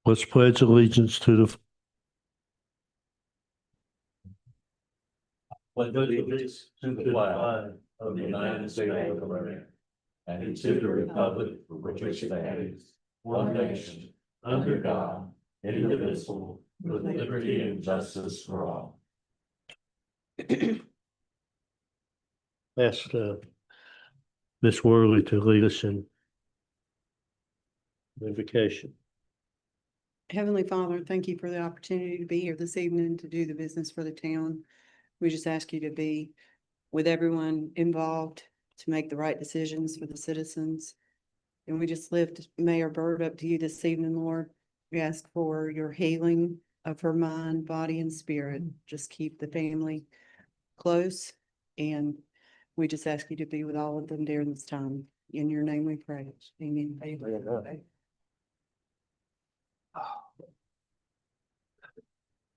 Let's pledge allegiance to the Pledge allegiance to the flag of the United States of America and to the republic for which it stands, one nation, under God, indivisible, with liberty and justice for all. ask Miss Worley to lead us in invocation. Heavenly Father, thank you for the opportunity to be here this evening to do the business for the town. We just ask you to be with everyone involved to make the right decisions for the citizens. And we just lift Mayor Byrd up to you this evening, Lord. We ask for your healing of her mind, body, and spirit. Just keep the family close. And we just ask you to be with all of them during this time. In your name we pray. Amen.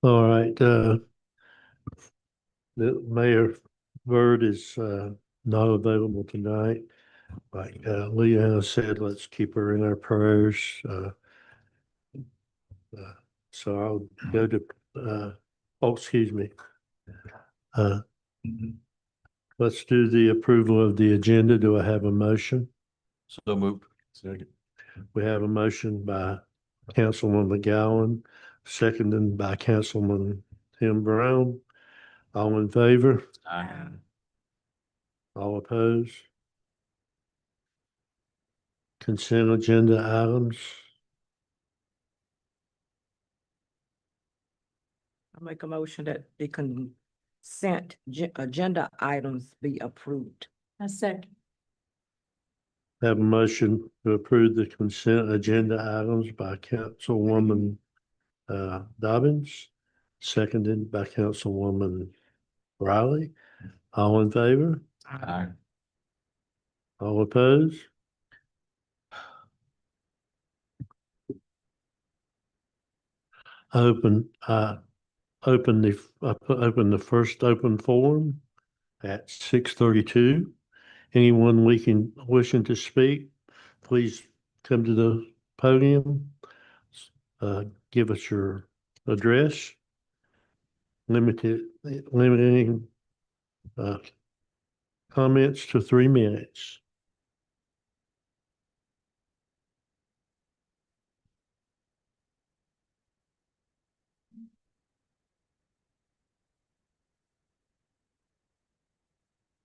All right, the Mayor Byrd is not available tonight. Like Leanna said, let's keep her in our prayers. So I'll go to oh, excuse me. Let's do the approval of the agenda. Do I have a motion? So moved. Second. We have a motion by Councilman McGowan, seconded by Councilman Tim Brown. All in favor? Aye. All opposed? Consent agenda items. I make a motion that the consent agenda items be approved. A second. Have a motion to approve the consent agenda items by Councilwoman Dobbins, seconded by Councilwoman Riley. All in favor? Aye. All opposed? Open the first open forum at 6:32. Anyone wishing to speak, please come to the podium. Give us your address. Limiting comments to 3 minutes.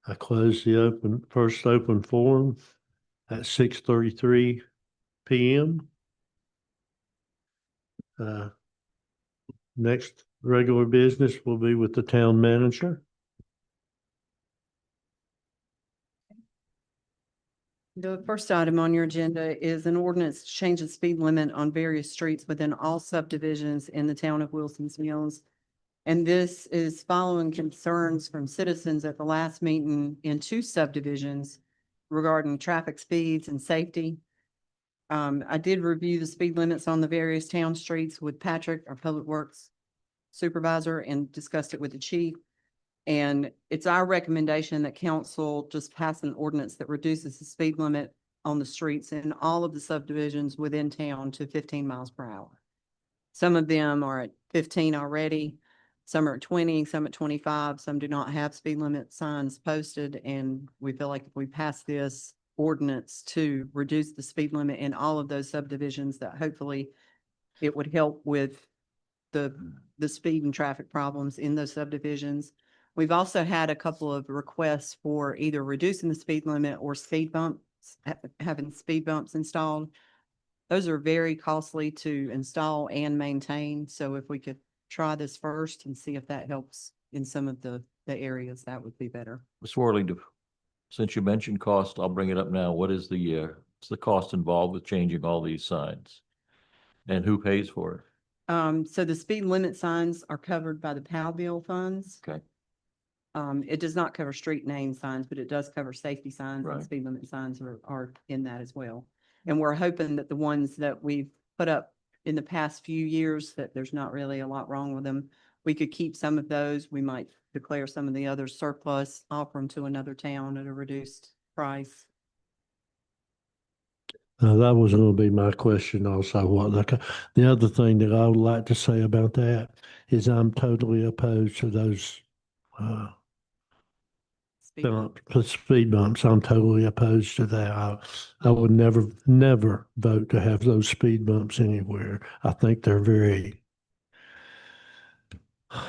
I close the first open forum at 6:33 p.m. Next regular business will be with the town manager. The first item on your agenda is an ordinance to change the speed limit on various streets within all subdivisions in the town of Wilson's Mills. And this is following concerns from citizens at the last meeting in 2 subdivisions regarding traffic speeds and safety. I did review the speed limits on the various town streets with Patrick, our public works supervisor, and discussed it with the chief. And it's our recommendation that council just pass an ordinance that reduces the speed limit on the streets in all of the subdivisions within town to 15 miles per hour. Some of them are at 15 already. Some are at 20, some at 25, some do not have speed limit signs posted. And we feel like if we pass this ordinance to reduce the speed limit in all of those subdivisions, that hopefully it would help with the speed and traffic problems in those subdivisions. We've also had a couple of requests for either reducing the speed limit or speed bumps, having speed bumps installed. Those are very costly to install and maintain. So if we could try this first and see if that helps in some of the areas, that would be better. Ms. Worley, since you mentioned cost, I'll bring it up now. What is what's the cost involved with changing all these signs? And who pays for it? So the speed limit signs are covered by the POW bill funds. Okay. It does not cover street name signs, but it does cover safety signs, and Right. speed limit signs are in that as well. And we're hoping that the ones that we've put up in the past few years, that there's not really a lot wrong with them. We could keep some of those. We might declare some of the others surplus, offer them to another town at a reduced price. That was going to be my question also. The other thing that I would like to say about that is I'm totally opposed to those uh, Speed bump. the speed bumps. I'm totally opposed to that. I would never vote to have those speed bumps anywhere. I think they're very, I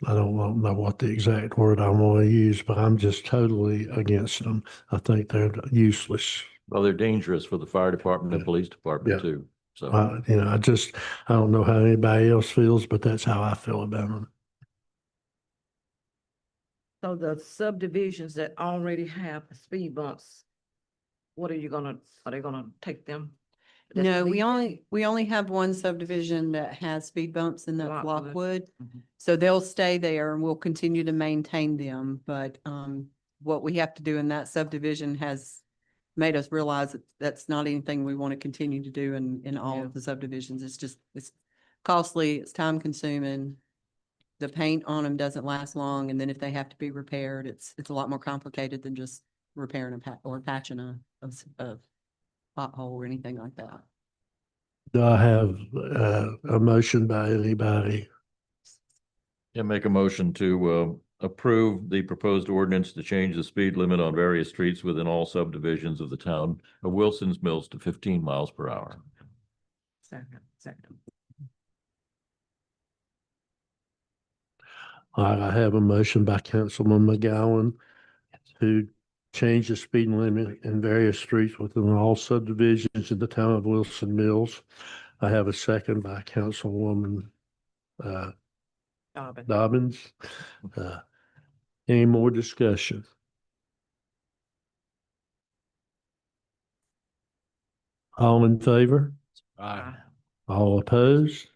don't know what the exact word I want to use, but I'm just totally against them. I think they're useless. Well, they're dangerous for the fire department and Yeah. police department Yeah. too. So, I don't know how anybody else feels, but that's how I feel about them. So the subdivisions that already have speed bumps, are they gonna take them? That's No, we legal? only have one subdivision that has speed bumps and that's Lockwood. Lockwood. Mhm. So they'll stay there and we'll continue to maintain them, but what we have to do in that subdivision has made us realize that that's not anything we want to continue to do in all Yeah. of the subdivisions. It's costly, it's time consuming. The paint on them doesn't last long, and then if they have to be repaired, it's a lot more complicated than just repairing or patching a pothole or anything like that. Do I have a motion by anybody? yeah, make a motion to approve the proposed ordinance to change the speed limit on various streets within all subdivisions of the town of Wilson's Mills to 15 miles per hour. Second. All right, I have a motion by Councilman McGowan to change the speed limit in various streets within all subdivisions in the town of Wilson Mills. I have a second by Councilwoman Dobbins. Any more discussion? All in favor? Aye. All opposed?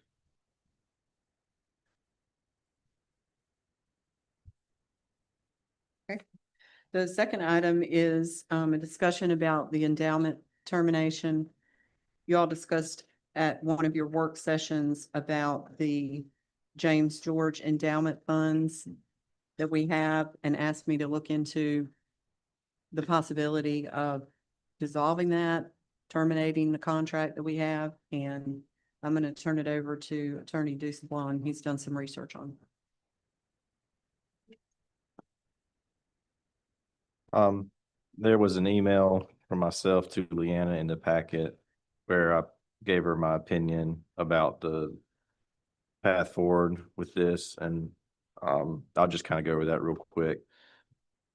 The second item is a discussion about the endowment termination. You all discussed at one of your work sessions about the James George endowment funds that we have and asked me to look into the possibility of dissolving that, terminating the contract that we have, and I'm going to turn it over to Attorney Deuce Blond. He's done some research on it. There was an email from myself to Leanna in the packet where I gave her my opinion about the path forward with this, and I'll just kind of go over that real quick.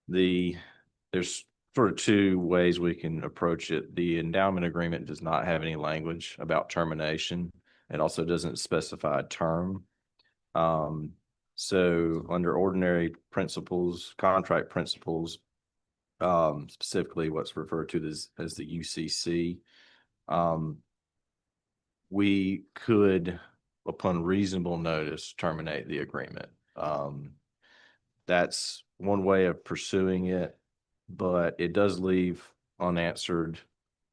There's sort of two ways we can approach it. The endowment agreement does not have any language about termination. It also doesn't specify a term. So under ordinary principles, contract principles, specifically what's referred to as the UCC, we could, upon reasonable notice, terminate the agreement. That's one way of pursuing it, but it does leave unanswered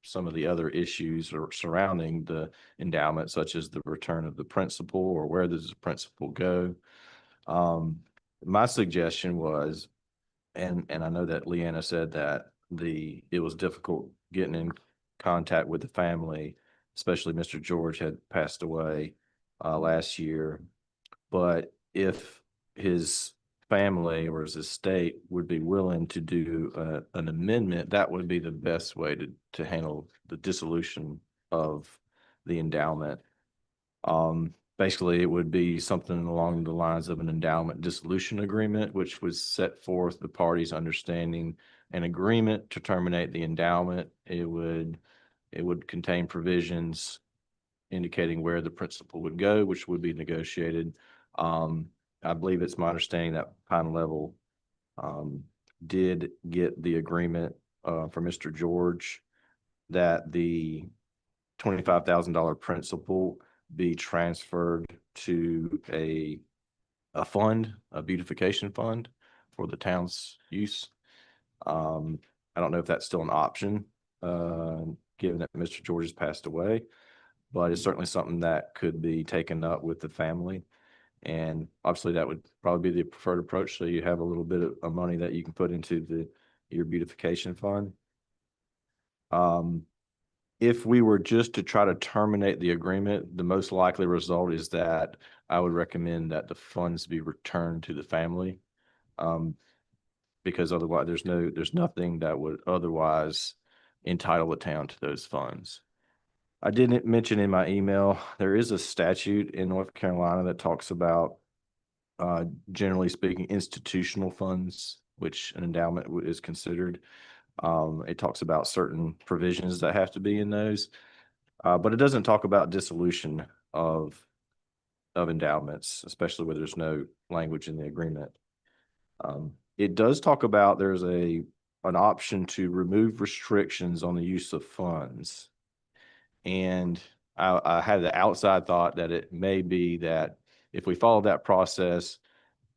some of the other issues surrounding the endowment, such as the return of the principal or where does the principal go. My suggestion was, and I know that Leanna said that it was difficult getting in contact with the family, especially Mr. George had passed away last year. But if his family or his estate would be willing to do an amendment, that would be the best way to handle the dissolution of the endowment. Basically, it would be something along the lines of an endowment dissolution agreement, which would set forth the parties understanding an agreement to terminate the endowment. It would contain provisions indicating where the principal would go, which would be negotiated. I believe it's my understanding that Pine Level did get the agreement from Mr. George that the $25,000 principal be transferred to a fund, a beautification fund for the town's use. I don't know if that's still an option, given that Mr. George has passed away, but it's certainly something that could be taken up with the family. And obviously that would probably be the preferred approach. So you have a little bit of money that you can put into your beautification fund. if we were just to try to terminate the agreement, the most likely result is that I would recommend that the funds be returned to the family. Because otherwise there's nothing that would otherwise entitle the town to those funds. I didn't mention in my email, there is a statute in North Carolina that talks about, generally speaking, institutional funds, which an endowment is considered. It talks about certain provisions that have to be in those, but it doesn't talk about dissolution of endowments, especially where there's no language in the agreement. It does talk about there's an option to remove restrictions on the use of funds. And I had the outside thought that it may be that if we follow that process,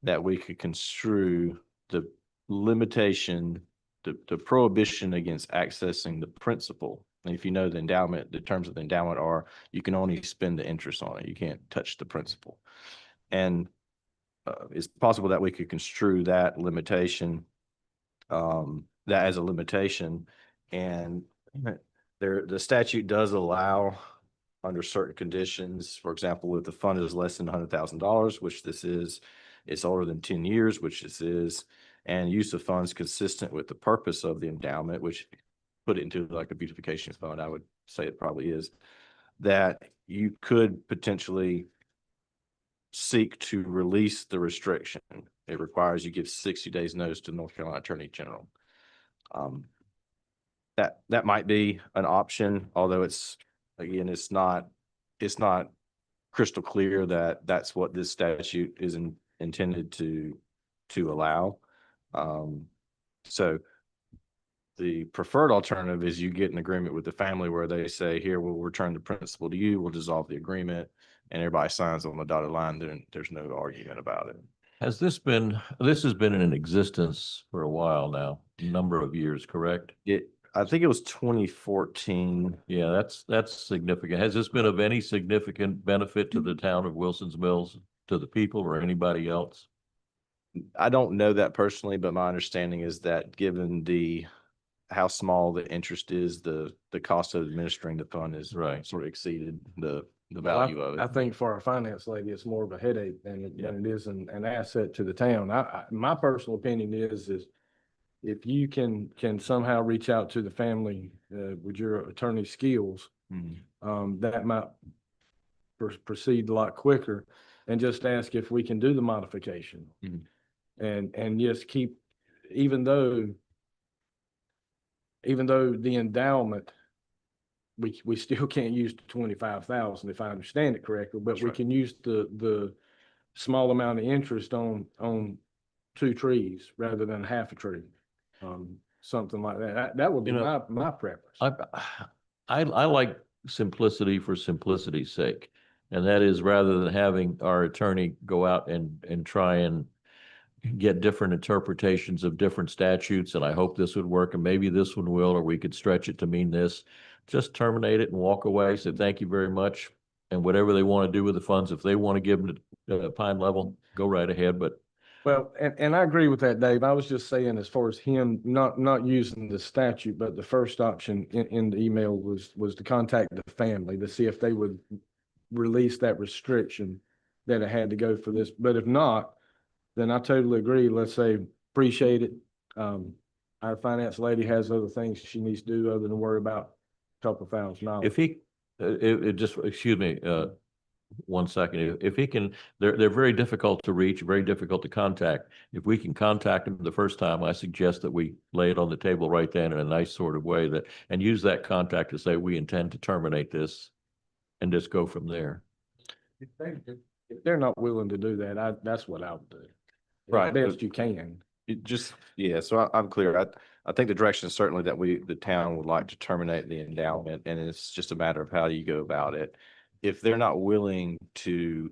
that we could construe the limitation, the prohibition against accessing the principal. And if you know the endowment, the terms of the endowment are, you can only spend the interest on it. You can't touch the principal. And it's possible that we could construe that limitation, that as a limitation. And the statute does allow, under certain conditions, for example, if the fund is less than $100,000, which this is, it's older than 10 years, which this is, and use of funds consistent with the purpose of the endowment, which put it into like a beautification fund, I would say it probably is, that you could potentially seek to release the restriction. It requires you give 60 days notice to North Carolina Attorney General. That might be an option, although it's not crystal clear that that's what this statute is intended to allow. So the preferred alternative is you get an agreement with the family where they say, here, we'll return the principal to you, we'll dissolve the agreement, and everybody signs on the dotted line, then there's no argument about it. This has been in existence for a while now, a number of years, correct? I think it was 2014. Yeah, that's significant. Has this been of any significant benefit to the town of Wilson's Mills, to the people or anybody else? I don't know that personally, but my understanding is that given how small the interest is, the cost of administering the fund is Right. sort of exceeded the Well, value of I it. think for our finance lady, it's more of a headache than Yeah. it is an asset to the town. My personal opinion is if you can somehow reach out to the family, with your attorney skills, Mhm. that might proceed a lot quicker, and just ask if we can do the modification. Mhm. And yes, even though the endowment, we still can't use the 25,000, if I understand it correctly, but That's we right. can use the small amount of interest on 2 trees rather than half a tree. Something like that. That would be my preference. I like simplicity for simplicity's sake. And that is, rather than having our attorney go out and try and get different interpretations of different statutes, and I hope this would work, and maybe this one will, or we could stretch it to mean this, just terminate it and walk away, say, thank you very much. And whatever they want to do with the funds, if they want to give them to Pine Level, go right ahead, but Well, and I agree with that, Dave. I was just saying, as far as him not using the statute, but the first option in the email was to contact the family to see if they would release that restriction that it had to go for this. But if not, then I totally agree. Let's say, appreciate it. Our finance lady has other things she needs to do other than worry about a couple $1,000. if he, excuse me, 1 second, if he can, they're very difficult to reach, very difficult to contact. If we can contact him the first time, I suggest that we lay it on the table right then in a nice sort of way, and use that contact to say, we intend to terminate this, and just go from there. If they're not willing to do that, that's what I would do. Right. Best you can. So I'm clear. I think the direction is certainly that the town would like to terminate the endowment, and it's just a matter of how you go about it. If they're not willing to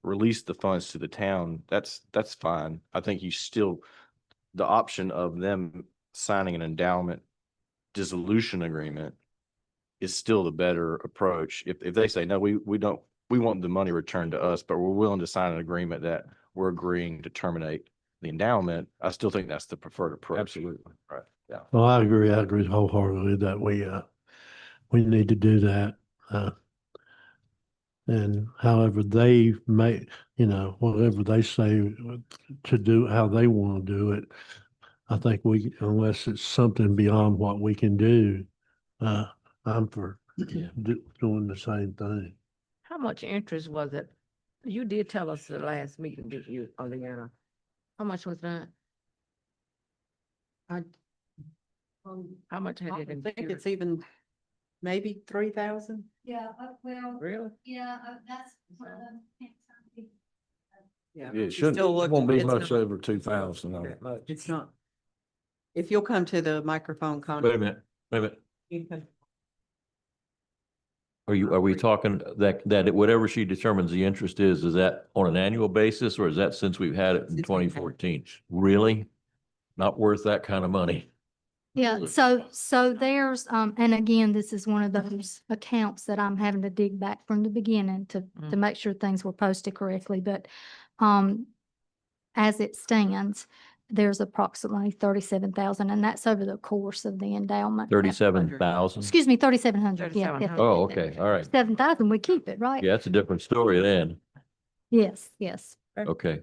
release the funds to the town, that's fine. I think the option of them signing an endowment dissolution agreement is still the better approach. If they say, no, we want the money returned to us, but we're willing to sign an agreement that we're agreeing to terminate the endowment, I still think that's the preferred approach. Absolutely. Right. Well, I agree wholeheartedly that we need to do that. And however they may, whatever they say to do, how they want to do it, I think unless it's something beyond what we can do, I'm for doing the same thing. How much interest was it? You did tell us the last meeting, did you, Oleana? How much was that? I How much had it think incurred? it's even maybe 3,000. Yeah, well, Really? yeah, that's. Yeah. Yeah, it shouldn't, it Still won't be looking- it's much not- over 2,000. That much. It's not. If you'll come to the microphone. Wait a minute, You can- are we talking that whatever she determines the interest is that on an annual basis, or is that since we've had it in Since we've twenty had it. fourteen? Really? Not worth that kind of money. Yeah, so there's, and again, this is one of those accounts that I'm having to dig back from the beginning to make sure things were posted correctly, but, as it stands, there's approximately 37,000, and that's over the course of the endowment. 37,000? Excuse me, 3,700, yeah. 3,700. Oh, okay, all right. 7,000, we keep it, right? Yeah, that's a different story then. Yes, yes. Okay.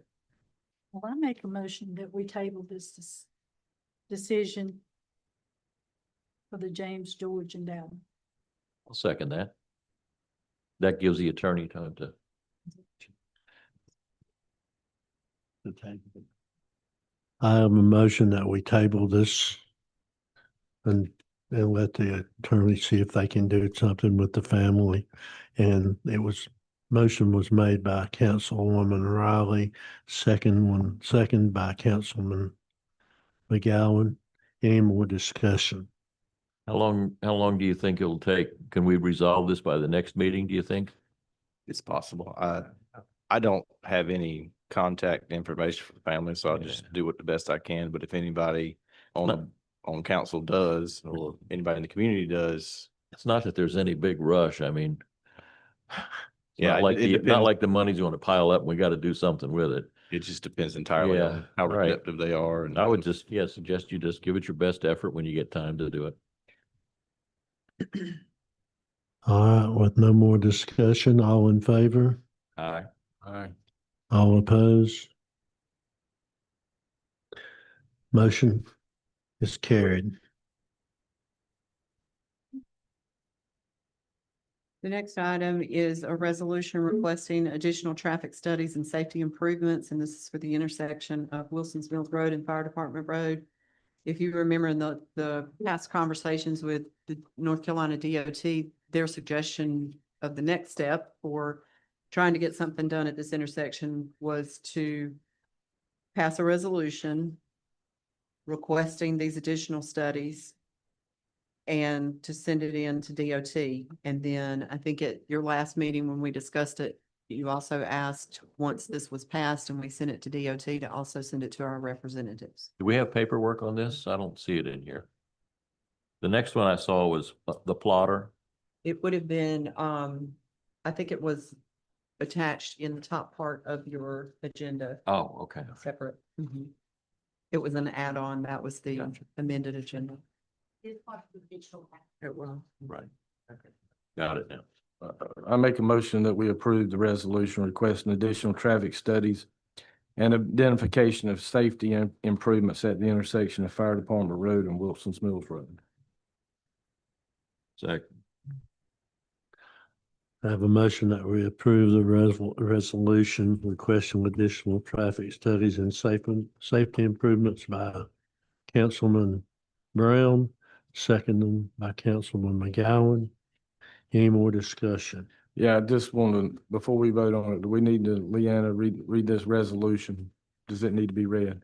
Well, I make a motion that we table this decision for the James George Endowment. I'll second that. That gives the attorney time to. I have a motion that we table this and let the attorney see if they can do something with the family. And motion was made by Councilwoman Riley, second by Councilman McGowan. Any more discussion? How long do you think it'll take? Can we resolve this by the next meeting, do you think? It's possible. I don't have any contact information for the family, so I'll just do it the best I can. But if anybody on council does, or anybody in the community does, It's not that there's any big rush. I mean, yeah, not like it not depends. like the money's going to pile up and we got to do something with it. It just depends entirely Yeah, on how right. receptive they are. And I would just, suggest you just give it your best effort when you get time to do it. All right, with no more discussion, all in favor? Aye. All opposed? Motion is carried. The next item is a resolution requesting additional traffic studies and safety improvements, and this is for the intersection of Wilson's Mills Road and Fire Department Road. If you remember in the past conversations with the North Carolina DOT, their suggestion of the next step for trying to get something done at this intersection was to pass a resolution requesting these additional studies and to send it in to DOT. And then I think at your last meeting when we discussed it, you also asked, once this was passed and we sent it to DOT, to also send it to our representatives. Do we have paperwork on this? I don't see it in here. The next one I saw was the plotter. It would have been, I think it was attached in the top part of your agenda, Oh, okay. separate. It was an add-on. That was the Gotcha. amended agenda. It's part of the digital. It will. Right. Got it now. I make a motion that we approve the resolution requesting additional traffic studies and identification of safety improvements at the intersection of Fire Department Road and Wilson's Mills Road. Second. I have a motion that we approve the resolution requesting additional traffic studies and safety improvements by Councilman Brown, seconded by Councilman McGowan. Any more discussion? Yeah, I just want to, before we vote on it, do we need to, Leanna, read this resolution? Does it need to be read?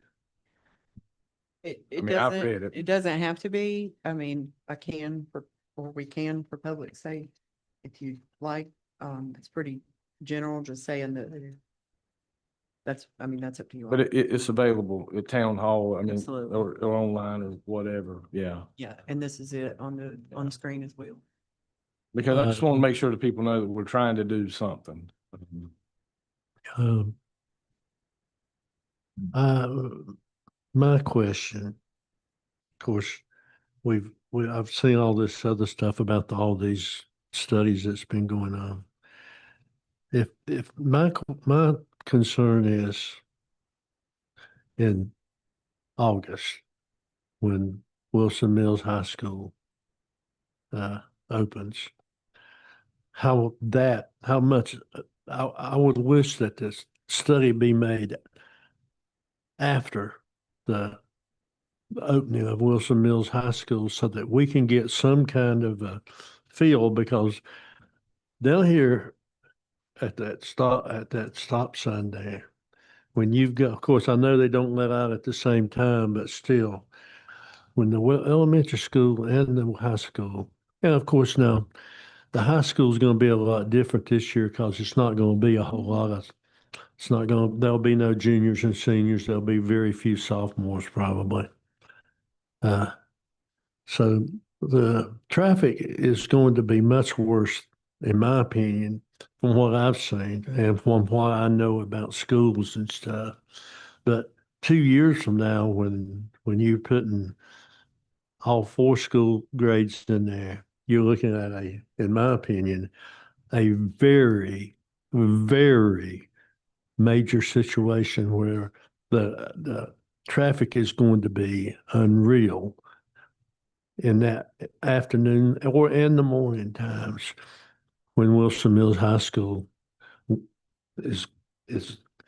It mean, I've read doesn't, it. it doesn't have to be. I mean, we can for public safety if you like. It's pretty general, just saying that that's up to you. But all. it's available at town hall, I mean, Absolutely. or online or whatever, yeah. Yeah, and this is it on the screen as well. Because I just want to make sure that people know that we're trying to do something. Um, my question, of course, I've seen all this other stuff about all these studies that's been going on. If my concern is in August, when Wilson Mills High School opens, how much, I would wish that this study be made after the opening of Wilson Mills High School so that we can get some kind of a feel, because down here at that stop sign there, when you've got, of course, I know they don't let out at the same time, but still, when the elementary school and the high school, and of course now the high school is going to be a lot different this year because it's not going to be a whole lot of, there'll be no juniors and seniors. There'll be very few sophomores probably. So the traffic is going to be much worse, in my opinion, from what I've seen and from what I know about schools and stuff. But 2 years from now, when you're putting all 4 school grades in there, you're looking at in my opinion, a very, very major situation where the traffic is going to be unreal in that afternoon or in the morning times when Wilson Mills High School is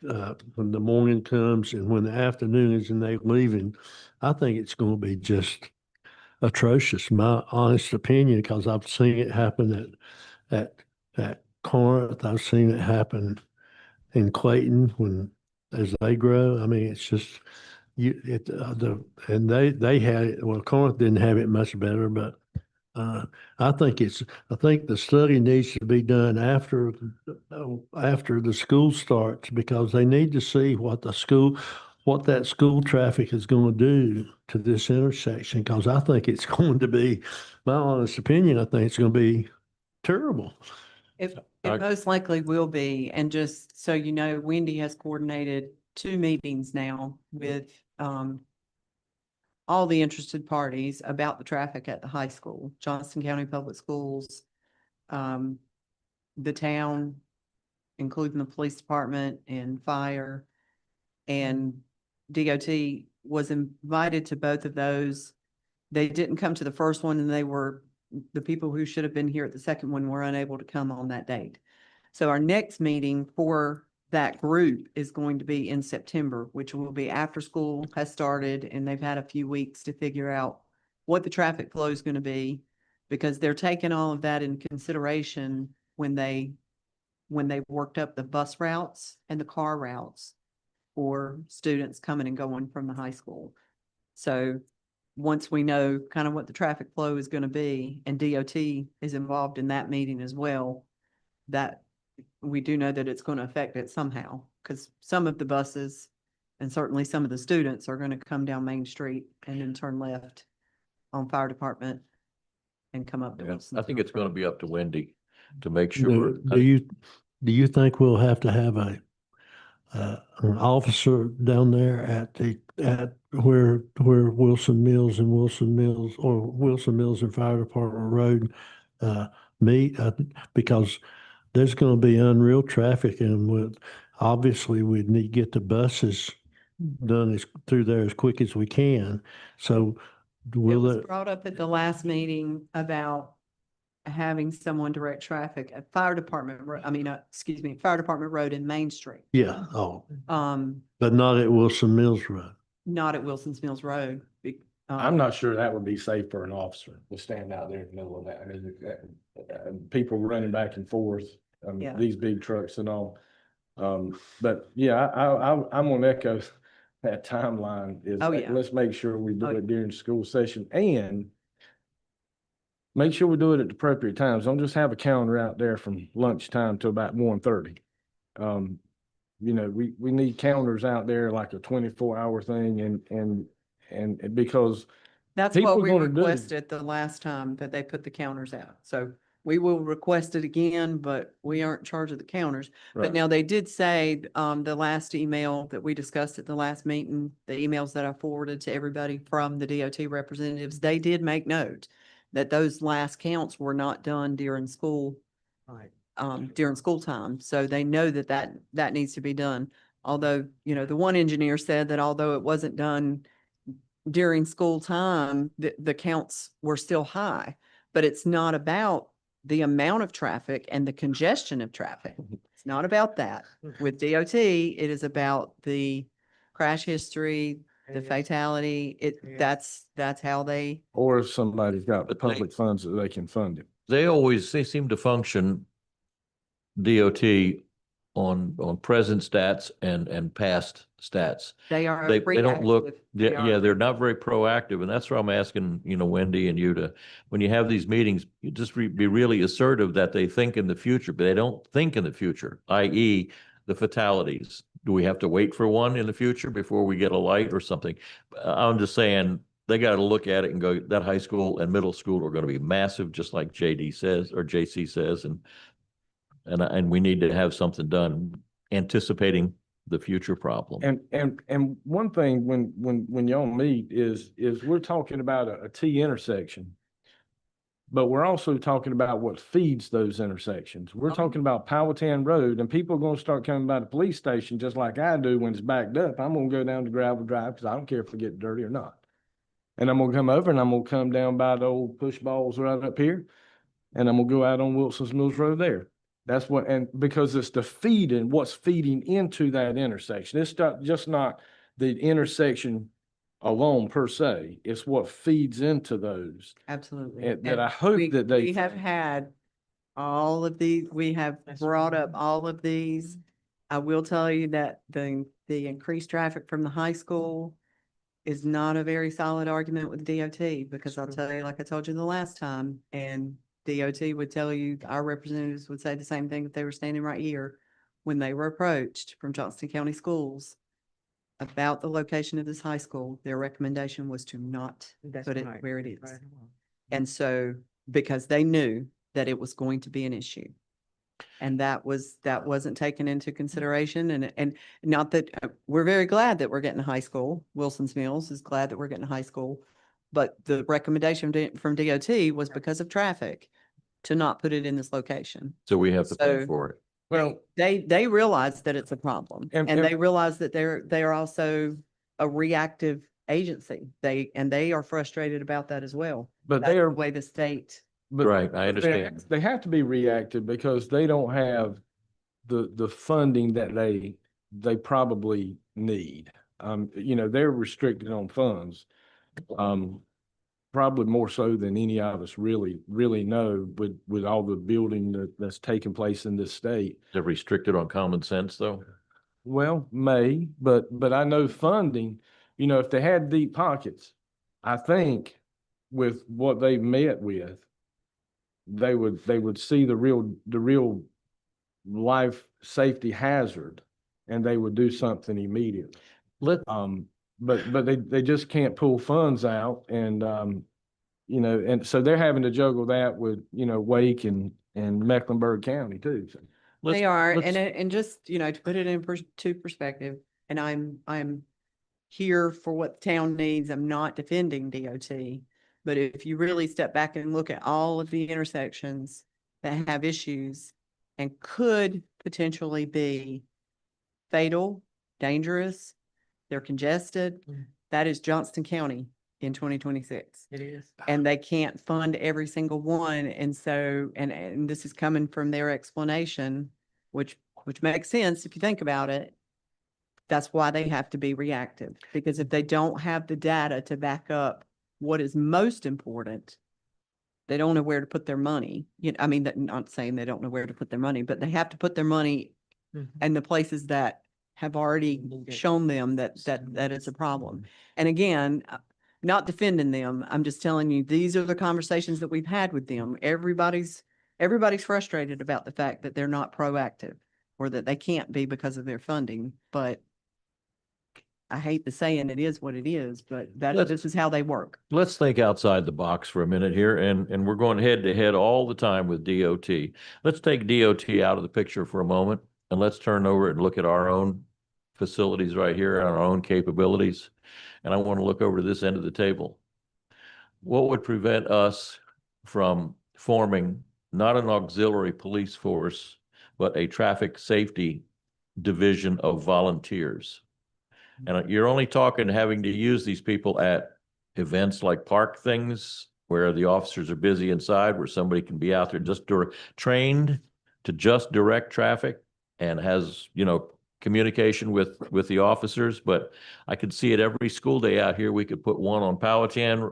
when the morning comes and when the afternoon is and they're leaving. I think it's going to be just atrocious, my honest opinion, because I've seen it happen at Corinth. I've seen it happen in Clayton as they grow. I mean, it's just they had it. Well, Corinth didn't have it much better, but I think the study needs to be done after the school starts, because they need to see what that school traffic is going to do to this intersection. Because I think it's going to be, my honest opinion, I think it's going to be terrible. It I- most likely will be. And just so you know, Wendy has coordinated 2 meetings now with all the interested parties about the traffic at the high school, Johnston County Public Schools, the town, including the police department and fire, and DOT was invited to both of those. They didn't come to the first one, and the people who should have been here at the second one were unable to come on that date. So our next meeting for that group is going to be in September, which will be after school has started and they've had a few weeks to figure out what the traffic flow is going to be, because they're taking all of that in consideration when they worked up the bus routes and the car routes for students coming and going from the high school. So once we know kind of what the traffic flow is going to be, and DOT is involved in that meeting as well, that we do know that it's going to affect it somehow, because some of the buses and certainly some of the students are going to come down Main Street and then turn left on Fire Department and come up to Yeah, Wilson. I think it's gonna be up to Wendy to make sure. Do you think we'll have to have an officer down there at where Wilson Mills and Fire Department Road meet? Because there's going to be unreal traffic, and obviously we need to get the buses done through there as quick as we can. So It will was it? brought up at the last meeting about having someone direct traffic at Fire Department, Fire Department Road and Main Street. Yeah. Oh, but not at Wilson Mills Road. Not at Wilson's Mills Road. I'm not sure that would be safe for an officer to stand out there in the middle of that. I mean, people running back and forth, Yeah. these big trucks and all. But yeah, I'm gonna echo that timeline is, Oh, yeah. let's make sure we do Oh, it during school session and make sure we do it at the appropriate times. Don't just have a calendar out there from lunchtime till about 1:30. We need calendars out there like a 24-hour thing and because That's People what we gonna do. requested the last time that they put the counters out. So we will request it again, but we aren't in charge of the counters. But Right. now they did say, the last email that we discussed at the last meeting, the emails that I forwarded to everybody from the DOT representatives, they did make note that those last counts were not done during school, Right. during school time. So they know that that needs to be done. Although, you know, the one engineer said that although it wasn't done during school time, the counts were still high. But it's not about the amount of traffic and the congestion of traffic. It's not about that. With DOT, it is about the crash history, the fatality. Yeah. That's how they, Or if somebody's got But public funds that they can fund it. they seem to function DOT on present stats and past stats. they are. They don't look, reactive. They yeah, are they're not very proactive. And that's where I'm asking, Wendy and you to, when you have these meetings, you just be really assertive that they think in the future, but they don't think in the future, i.e. the fatalities. Do we have to wait for one in the future before we get a light or something? I'm just saying, they got to look at it and go, that high school and middle school are going to be massive, just like JD says, or JC says, and we need to have something done anticipating the future problem. And one thing when y'all meet is we're talking about a T intersection. But we're also talking about what feeds those intersections. We're talking about Powhatan Road, and people are gonna start coming by the police station just like I do when it's backed up. I'm gonna go down to gravel drive because I don't care if it get dirty or not. And I'm gonna come over and I'm gonna come down by the old push balls right up here. And I'm gonna go out on Wilson's Mills Road there. That's what, and because it's the feeding, what's feeding into that intersection. It's not just not the intersection alone per se. It's what feeds into those. Absolutely. And that And I hope we- that they. We have had all of these, we have That's brought right. up all of these. I will tell you that the increased traffic from the high school is not a very solid argument with DOT, because I'll tell you, like I told you the last time, and DOT would tell you, our representatives would say the same thing if they were standing right here when they were approached from Johnston County Schools about the location of this high school. Their recommendation was to not That's put it right. where it is. Right. And so, because they knew that it was going to be an issue. And that wasn't taken into consideration, and not that, we're very glad that we're getting a high school. Wilson's Mills is glad that we're getting a high school. But the recommendation from DOT was because of traffic to not put it in this location. So we have to pay So- for it. Well, They realize that it's a problem, And- and and- they realize that they are also a reactive agency. They are frustrated about that as well. but That's they the are, way the state. but Right, I they- understand. They have to be reactive because they don't have the funding that they probably need. They're restricted on funds. Probably more so than any of us really know with all the building that's taking place in this state. They're restricted on common sense, though. Well, but I know funding, if they had deep pockets, I think with what they've met with, they would see the real life safety hazard and they would do something immediately. Let, But they just can't pull funds out and, and so they're having to juggle that with, Wake and Mecklenburg County too. So. They are, let's- and just, to put it in to perspective, and I'm here for what the town needs. I'm not defending DOT. But if you really step back and look at all of the intersections that have issues and could potentially be fatal, dangerous, they're congested, Mhm. that is Johnston County in 2026. It is. And they can't fund every single one. And so, and this is coming from their explanation, which makes sense if you think about it. That's why they have to be reactive, because if they don't have the data to back up what is most important, they don't know where to put their money. I mean, not saying they don't know where to put their money, but they have to put their money Mhm. in the places that have already shown them that it's a problem. And again, not defending them, I'm just telling you, these are the conversations that we've had with them. Everybody's frustrated about the fact that they're not proactive or that they can't be because of their funding, but I hate the saying, it is what it is, but Let's- this is how they work. Let's think outside the box for a minute here, and we're going head to head all the time with DOT. Let's take DOT out of the picture for a moment, and let's turn over and look at our own facilities right here, and our own capabilities. And I want to look over to this end of the table. What would prevent us from forming not an auxiliary police force, but a traffic safety division of volunteers? And you're only talking having to use these people at events like park things where the officers are busy inside, where somebody can be out there just trained to just direct traffic and has, communication with the officers. But I could see it every school day out here. We could put one on Powhatan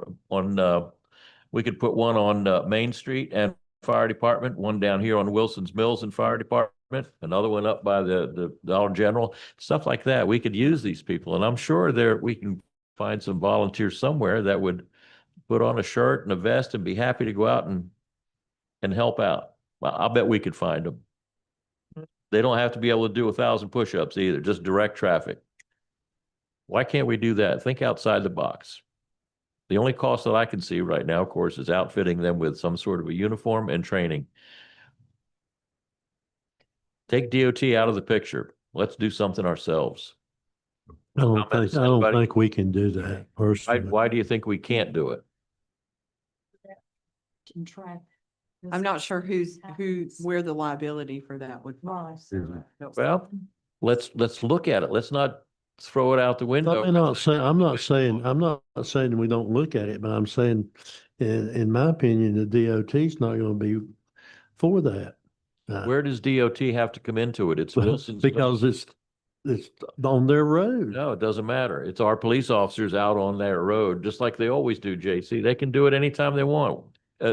we could put one on Main Street and Fire Department, one down here on Wilson's Mills and Fire Department, another one up by the Dollar General, stuff like that. We could use these people, and I'm sure we can find some volunteers somewhere that would put on a shirt and a vest and be happy to go out and help out. Well, I'll bet we could find them. They don't have to be able to do 1,000 push-ups either, just direct traffic. Why can't we do that? Think outside the box. The only cost that I can see right now, of course, is outfitting them with some sort of a uniform and training. Take DOT out of the picture. Let's do something ourselves. I don't Comments, think, I don't anybody? think we can do that Why, personally. why do you think we can't do it? And track. I'm not sure where the liability for that would. Right. Well, let's look at it. Let's not throw it out the window. I'm not saying we don't look at it, but I'm saying, in my opinion, the DOT is not going to be for that. Where does DOT have to come into it? It's Wilson's. Because it's on their road. No, it doesn't matter. It's our police officers out on their road, just like they always do, JC. They can do it anytime they want.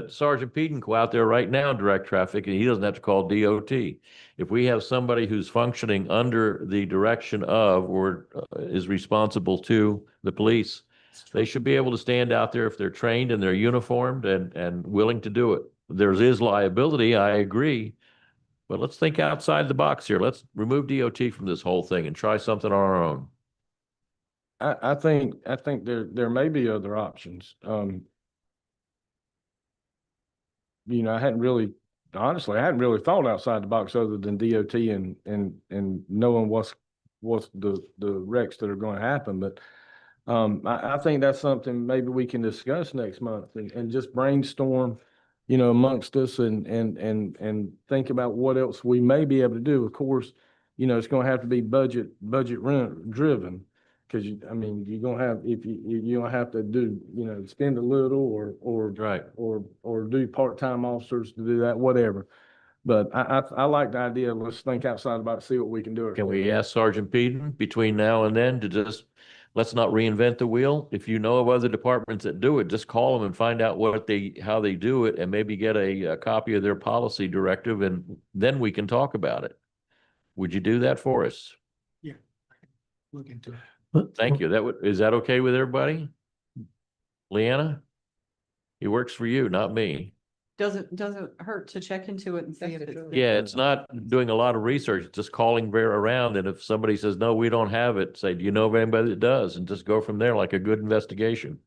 Sergeant Peden go out there right now, direct traffic, and he doesn't have to call DOT. If we have somebody who's functioning under the direction of or is responsible to the police, they should be able to stand out there if they're trained and they're uniformed and willing to do it. There is liability, I agree, but let's think outside the box here. Let's remove DOT from this whole thing and try something on our own. I think there may be other options. I hadn't really thought outside the box other than DOT and knowing what's the wrecks that are going to happen. But I think that's something maybe we can discuss next month and just brainstorm, amongst us and think about what else we may be able to do. Of course, it's going to have to be budget driven. Because you're gonna have, if you don't have to do, spend a little or Right. or do part-time officers to do that, whatever. But I like the idea. Let's think outside the box, see what we can do. Can we ask Sergeant Peden between now and then to just, let's not reinvent the wheel? If you know of other departments that do it, just call them and find out how they do it and maybe get a copy of their policy directive, and then we can talk about it. Would you do that for us? Look into it. Thank you. Is that okay with everybody? Leanna? He works for you, not me. Doesn't hurt to check into it and see if it's. Yeah, it's not doing a lot of research, it's just calling around. And if somebody says, no, we don't have it, say, do you know of anybody that does? And just go from there like a good investigation.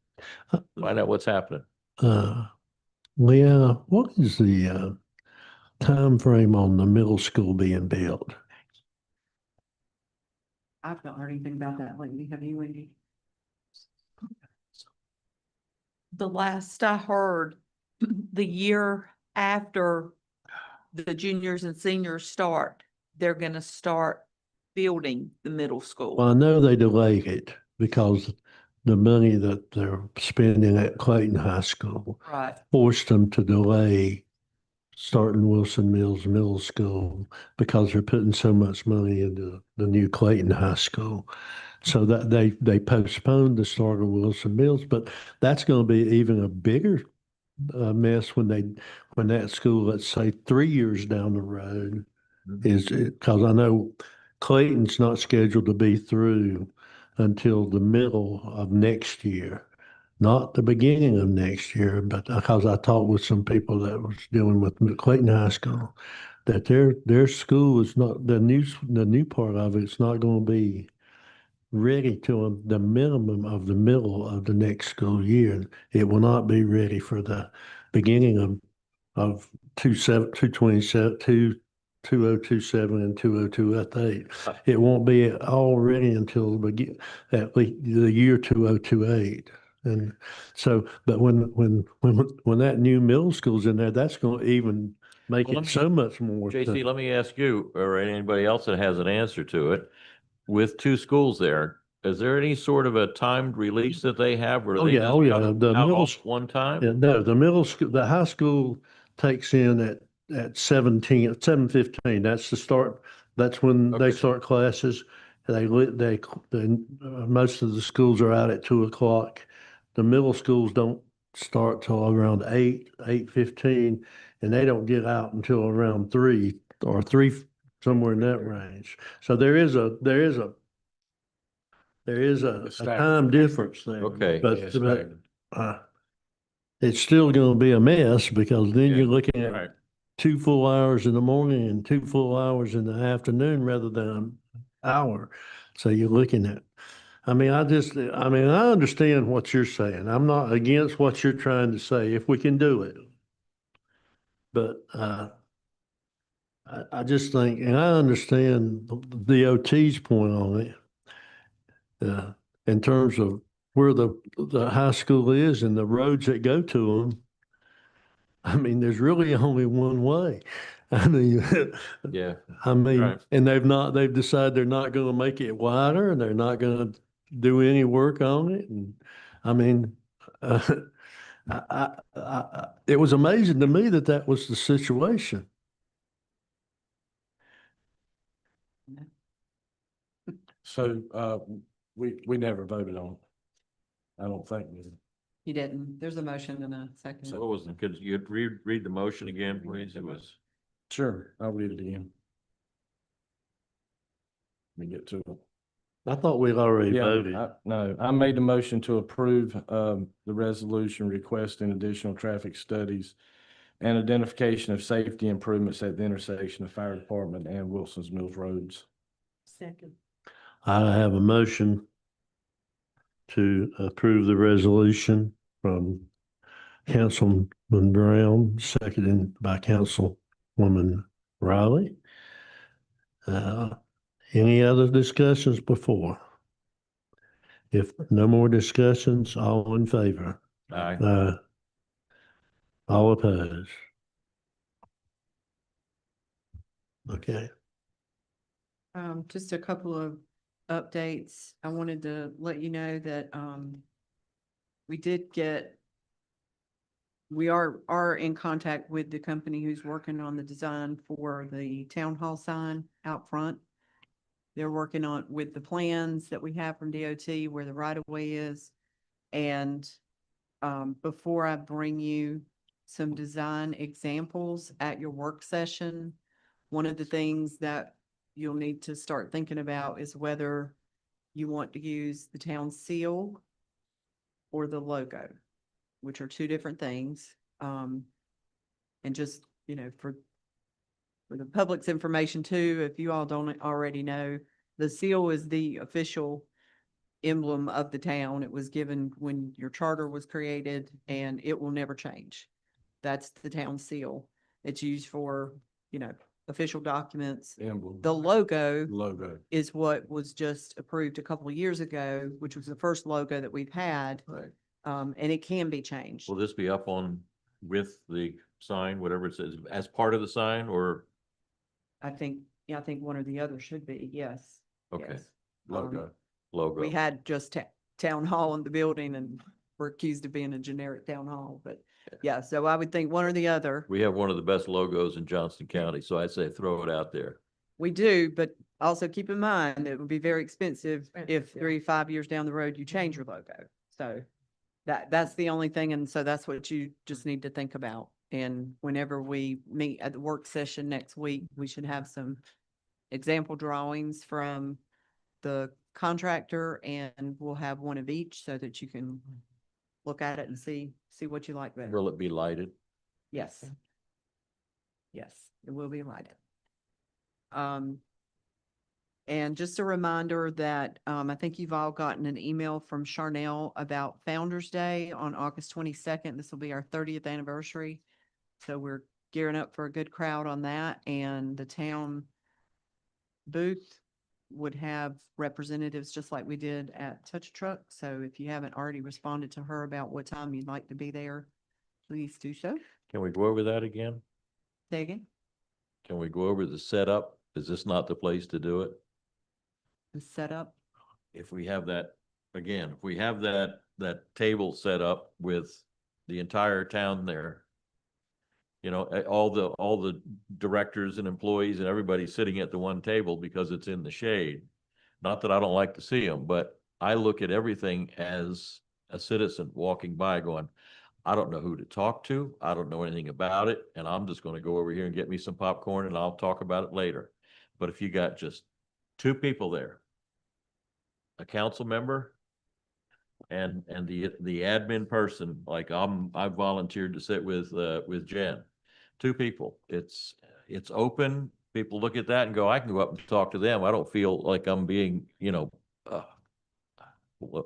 Find out what's happening. Leanna, what is the time frame on the middle school being built? I've not heard anything about that lately. Have you, Wendy? The last I heard, the year after the juniors and seniors start, they're gonna start building the middle Well, school. I know they delayed it because the money that they're spending at Clayton High School Right. forced them to delay starting Wilson Mills Middle School because they're putting so much money into the new Clayton High School. So that they postponed the start of Wilson Mills, but that's going to be even a bigger mess when that school, let's say 3 years down the road, is because I know Clayton's not scheduled to be through until the middle of next year. Not the beginning of next year, but because I talked with some people that was dealing with Clayton High School, that their school is not the new part of it's not going to be ready till the minimum of the middle of the next school year. It will not be ready for the beginning of 2027 and 2028. It won't be all ready until at least the year 2028. And so, but when that new middle school's in there, that's going to even make Well, it let me- so much more. JC, let me ask you, or anybody else that has an answer to it, with two schools there, is there any sort of a timed release that they have where Oh, they yeah, just oh, yeah, come the out middle all s- at one time? Yeah, no, the middle school, the high school takes in at 7:15. That's the start. That's when they Okay. start classes. Most of the schools are out at 2 o'clock. The middle schools don't start till around 8:15, and they don't get out until around 3 or 3, somewhere in that range. So there is a The stagger. time difference there. Okay. But, Yeah, but, staggered. it's still going to be a mess because then Yeah, you're looking at Right. 2 full hours in the morning and 2 full hours in the afternoon rather than an hour. So you're looking at, I understand what you're saying. I'm not against what you're trying to say if we can do it. But, I just think, and I understand the OT's point on it. In terms of where the high school is and the roads that go to them. I mean, there's really only one way. I mean, Yeah. Right. and they've decided they're not going to make it wider and they're not going to do any work on it. And I mean, it was amazing to me that was the situation. So, we never voted on it. I don't think we did. You didn't. There's a motion and a second. So what was it? Could you read the motion again, please? It was. Sure, I'll read it again. Let me get to it. I thought we'd already Yeah, voted. no, I made the motion to approve, the resolution requesting additional traffic studies and identification of safety improvements at the intersection of Fire Department and Wilson's Mills Roads. Second. I have a motion to approve the resolution from Councilman Brown, seconded by Councilwoman Riley. Any other discussions before? If no more discussions, all in favor? Aye. All opposed? Okay. Just a couple of updates. I wanted to let you know that, we are in contact with the company who's working on the design for the town hall sign out front. They're working on with the plans that we have from DOT where the right of way is. And, before I bring you some design examples at your work session, one of the things that you'll need to start thinking about is whether you want to use the town seal or the logo, which are two different things. And just, for the public's information too, if you all don't already know, the seal is the official emblem of the town. It was given when your charter was created and it will never change. That's the town seal. It's used for, official documents. Emblem. The logo Logo. is what was just approved a couple of years ago, which was the first logo that we've had. Right. And it can be changed. Will this be up on with the sign, whatever it says, as part of the sign or? I think one or the other should be, yes. Okay. yes. Logo. Logo. We had just town hall in the building and we're accused of being a generic town hall, but yeah, so I would think one or the other. We have one of the best logos in Johnston County, so I'd say throw it out there. We do, but also keep in mind, it would be very expensive if Yeah. 3-5 years down the road, you change your logo. So that's the only thing. And so that's what you just need to think about. And whenever we meet at the work session next week, we should have some example drawings from the contractor and we'll have one of each so that you can look at it and see what you like better. Will it be lighted? Yes. Yes, it will be lighted. And just a reminder that, I think you've all gotten an email from Charnel about Founder's Day on August 22nd. This will be our 30th anniversary. So we're gearing up for a good crowd on that, and the town booth would have representatives just like we did at Touch a Truck. So if you haven't already responded to her about what time you'd like to be there, please do so. Can we go over that again? Say again, Can we go over the setup? Is this not the place to do it? the setup. If we have that, again, if we have that table set up with the entire town there, you know, all the directors and employees and everybody sitting at the one table because it's in the shade. Not that I don't like to see them, but I look at everything as a citizen walking by going, I don't know who to talk to. I don't know anything about it. And I'm just going to go over here and get me some popcorn and I'll talk about it later. But if you got just two people there, a council member and the admin person, like I volunteered to sit with Jen, two people, it's open. People look at that and go, I can go up and talk to them. I don't feel like I'm being,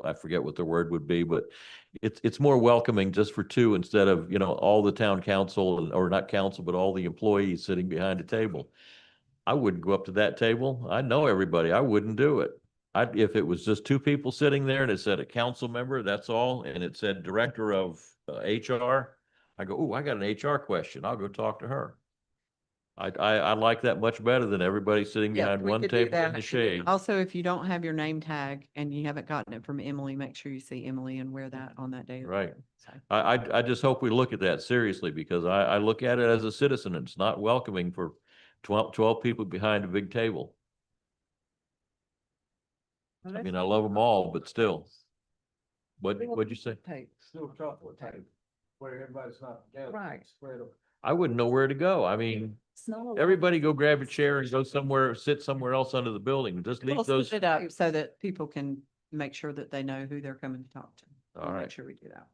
I forget what the word would be, but it's more welcoming just for two instead of, all the town council or not council, but all the employees sitting behind a table. I wouldn't go up to that table. I know everybody. I wouldn't do it. If it was just two people sitting there and it said a council member, that's all, and it said director of HR, I go, oh, I got an HR question. I'll go talk to her. I like that much better than everybody sitting Yes, behind we one could do table in that. the shade. Also, if you don't have your name tag and you haven't gotten it from Emily, make sure you see Emily and wear that on that day. as Right. well. So, I just hope we look at that seriously because I look at it as a citizen. It's not welcoming for 12 people behind a big table. I mean, I love them all, but still. What'd you say? Still chocolate tape, where everybody's not together. Right. Spread them. I wouldn't know where to go. I mean, everybody go grab a chair and go somewhere, sit somewhere else under the building. Just leave we'll those. split it up so that people can make sure that they know who they're coming to talk to. All We'll right. Make sure we do that.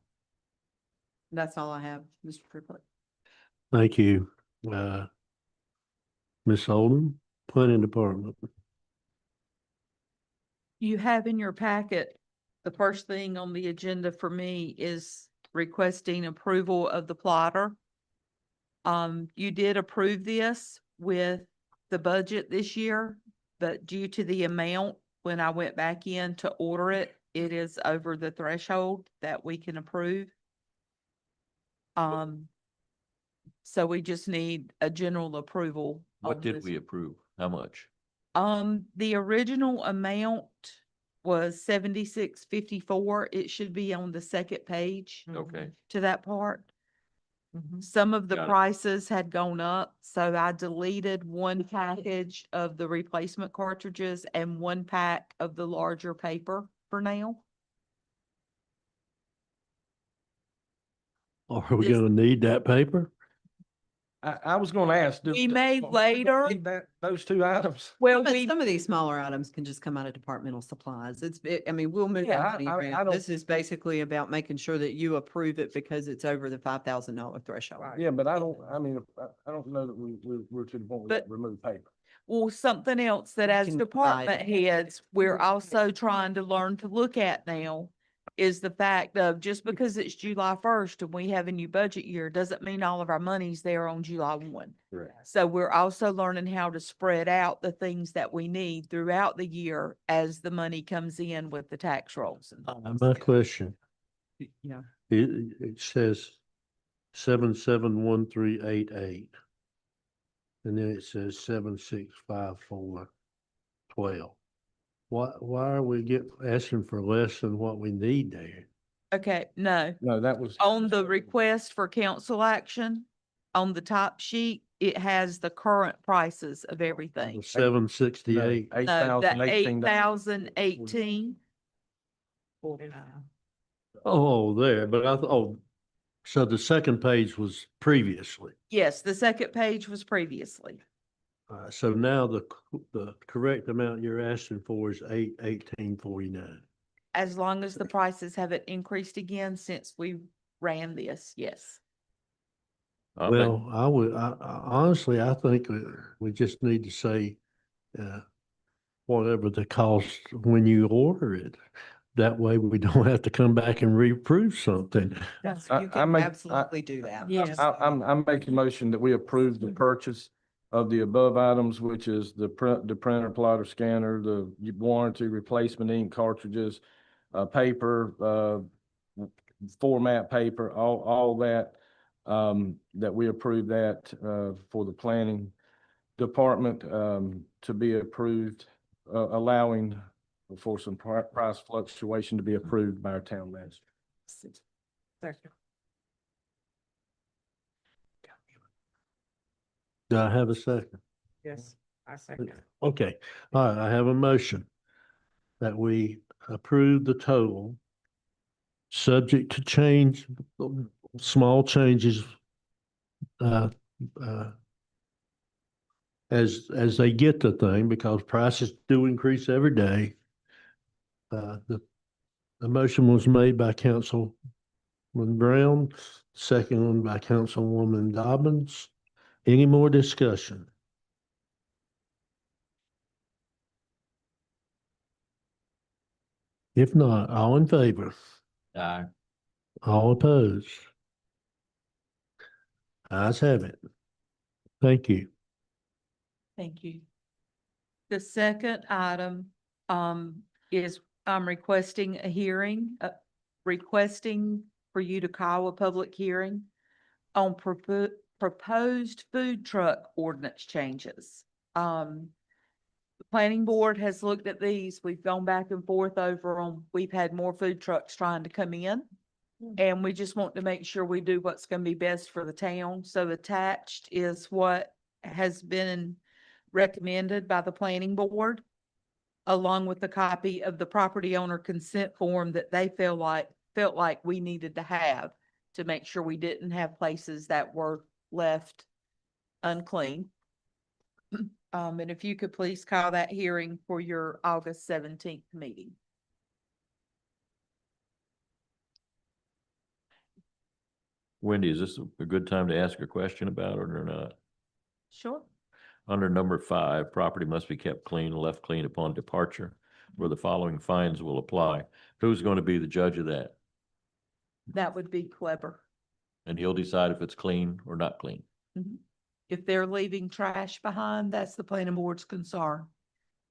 That's all I have, Mr. Triplett. Thank you. Ms. Oldham, Planning Department. You have in your packet, the first thing on the agenda for me is requesting approval of the plotter. You did approve this with the budget this year, but due to the amount, when I went back in to order it, it is over the threshold that we can approve. So we just need a general approval. What on did this. we approve? How much? The original amount was 76.54. It should be on the second page Okay. to that part. Mhm. Some of the Got it. prices had gone up, so I deleted one package of the replacement cartridges and one pack of the larger paper for now. Are we This- gonna need that paper? I was gonna ask. We may later. Those two items. Well, But we, some of these smaller items can just come out of departmental supplies. I mean, we'll move Yeah, that money I around. don't- This is basically about making sure that you approve it because it's over the $5,000 threshold. Yeah, but I don't know that we're to the point where we But- remove paper. well, something else that as can department divide heads, we're also trying to learn to look at now is the fact of just because it's July 1st and we have a new budget year, doesn't mean all of our money's there on July 1. Correct. So we're also learning how to spread out the things that we need throughout the year as the money comes in with the tax rolls. And things. My question, Yeah. it says 771388. And then it says 765412. Why are we asking for less than what we need there? Okay, no, No, that was. on the request for council action, on the top sheet, it has the current prices of everything. 768. Eight No, thousand the eighteen. 8,018. 49. Oh, there, but so the second page was previously. Yes, the second page was previously. So now the correct amount you're asking for is 81849. As long as the prices haven't increased again since we ran this, yes. Well, I honestly, I think we just need to say, whatever the cost when you order it. That way we don't have to come back and reapprove something. That's, I- you I can make- I- absolutely do that. Yes. I'm making a motion that we approve the purchase of the above items, which is the printer, plotter, scanner, the warranty, replacement ink cartridges, paper, format paper, all that, that we approve that, for the planning department, to be approved, allowing for some price fluctuation to be approved by our town manager. Second. Do I have a second? Yes, I second. Okay, all right, I have a motion that we approve the total, subject to change, small changes, uh, as they get the thing, because prices do increase every day. The motion was made by Councilman Brown, second one by Councilwoman Dobbins. Any more discussion? If not, all in favor? Aye. All opposed? Ayes have it. Thank you. Thank you. The second item, is I'm requesting a hearing, requesting for you to call a public hearing on proposed food truck ordinance changes. The planning board has looked at these. We've gone back and forth over them. We've had more food trucks trying to come in. And we just want to make sure we do what's going to be best for the town. So attached is what has been recommended by the planning board, along with a copy of the property owner consent form that they felt like we needed to have to make sure we didn't have places that were left unclean. And if you could please call that hearing for your August 17th meeting. Wendy, is this a good time to ask a question about it or not? Sure. Under number 5, property must be kept clean and left clean upon departure, where the following fines will apply. Who's going to be the judge of that? That would be clever. And he'll decide if it's clean or not clean. If they're leaving trash behind, that's the planning board's concern.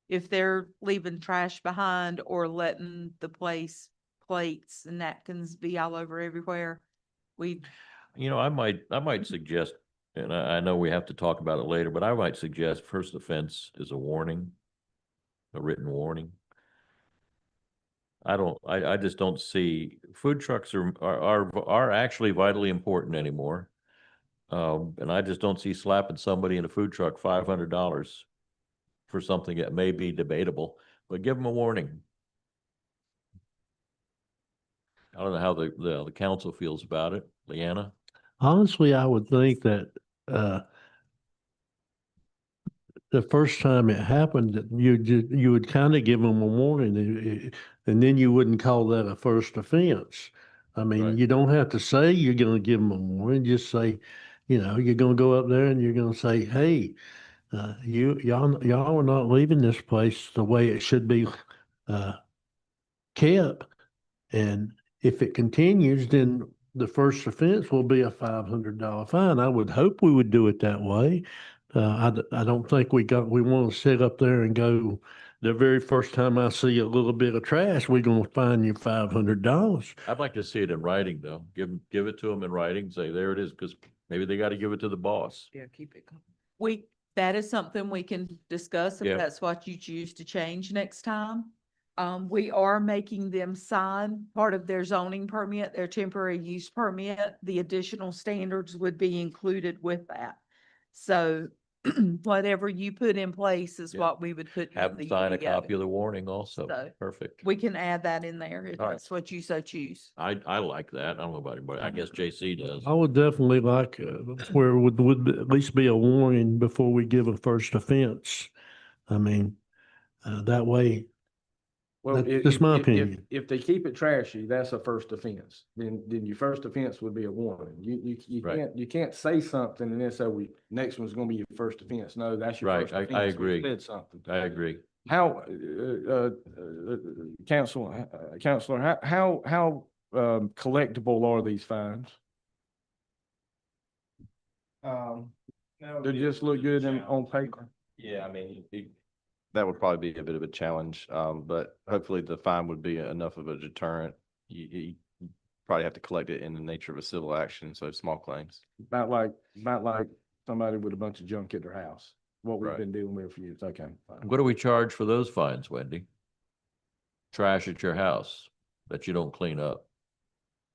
If they're leaving trash behind or letting the place, plates and napkins be all over everywhere, we, You know, I might suggest, and I know we have to talk about it later, but I might suggest first offense is a warning, a written warning. I just don't see, food trucks are actually vitally important anymore. And I just don't see slapping somebody in a food truck $500 for something that may be debatable, but give them a warning. I don't know how the council feels about it. Leanna? Honestly, I would think that the first time it happened, that you would kind of give them a warning, and then you wouldn't call that a first offense. I mean, Right. you don't have to say you're going to give them a warning. Just say, you're going to go up there and you're going to say, hey, y'all are not leaving this place the way it should be kept. And if it continues, then the first offense will be a $500 fine. I would hope we would do it that way. I don't think we want to sit up there and go, the very first time I see a little bit of trash, we're going to fine you $500. I'd like to see it in writing, though. Give it to them in writing, say, there it is, because maybe they got to give it to the boss. Yeah, keep it coming. that is something we can discuss if Yeah. that's what you choose to change next time. We are making them sign part of their zoning permit, their temporary use permit. The additional standards would be included with that. So whatever you put in place is Yeah. what we would put. in Have them the sign a UDO. copy of the warning also. So- Perfect. We can add that in there if All right. that's what you so choose. I like that. I don't know about anybody. I guess JC does. I would definitely like where would at least be a warning before we give a first offense. I mean, that way, Well, That's just my opinion. If they keep it trashy, that's a first offense. Then your first offense would be a warning. Right. You can't say something and then say, next one's gonna be your first offense. No, that's your Right, first I offense. We agree. Said something. I agree. how, Counselor, how collectible are these fines? They just look good on paper. Yeah, I mean, that would probably be a bit of a challenge, but hopefully the fine would be enough of a deterrent. You probably have to collect it in the nature of a civil action, so small claims. About like somebody with a bunch of junk at their house, what we've Right. been dealing with for years. Okay. fine. What do we charge for those fines, Wendy? Trash at your house that you don't clean up.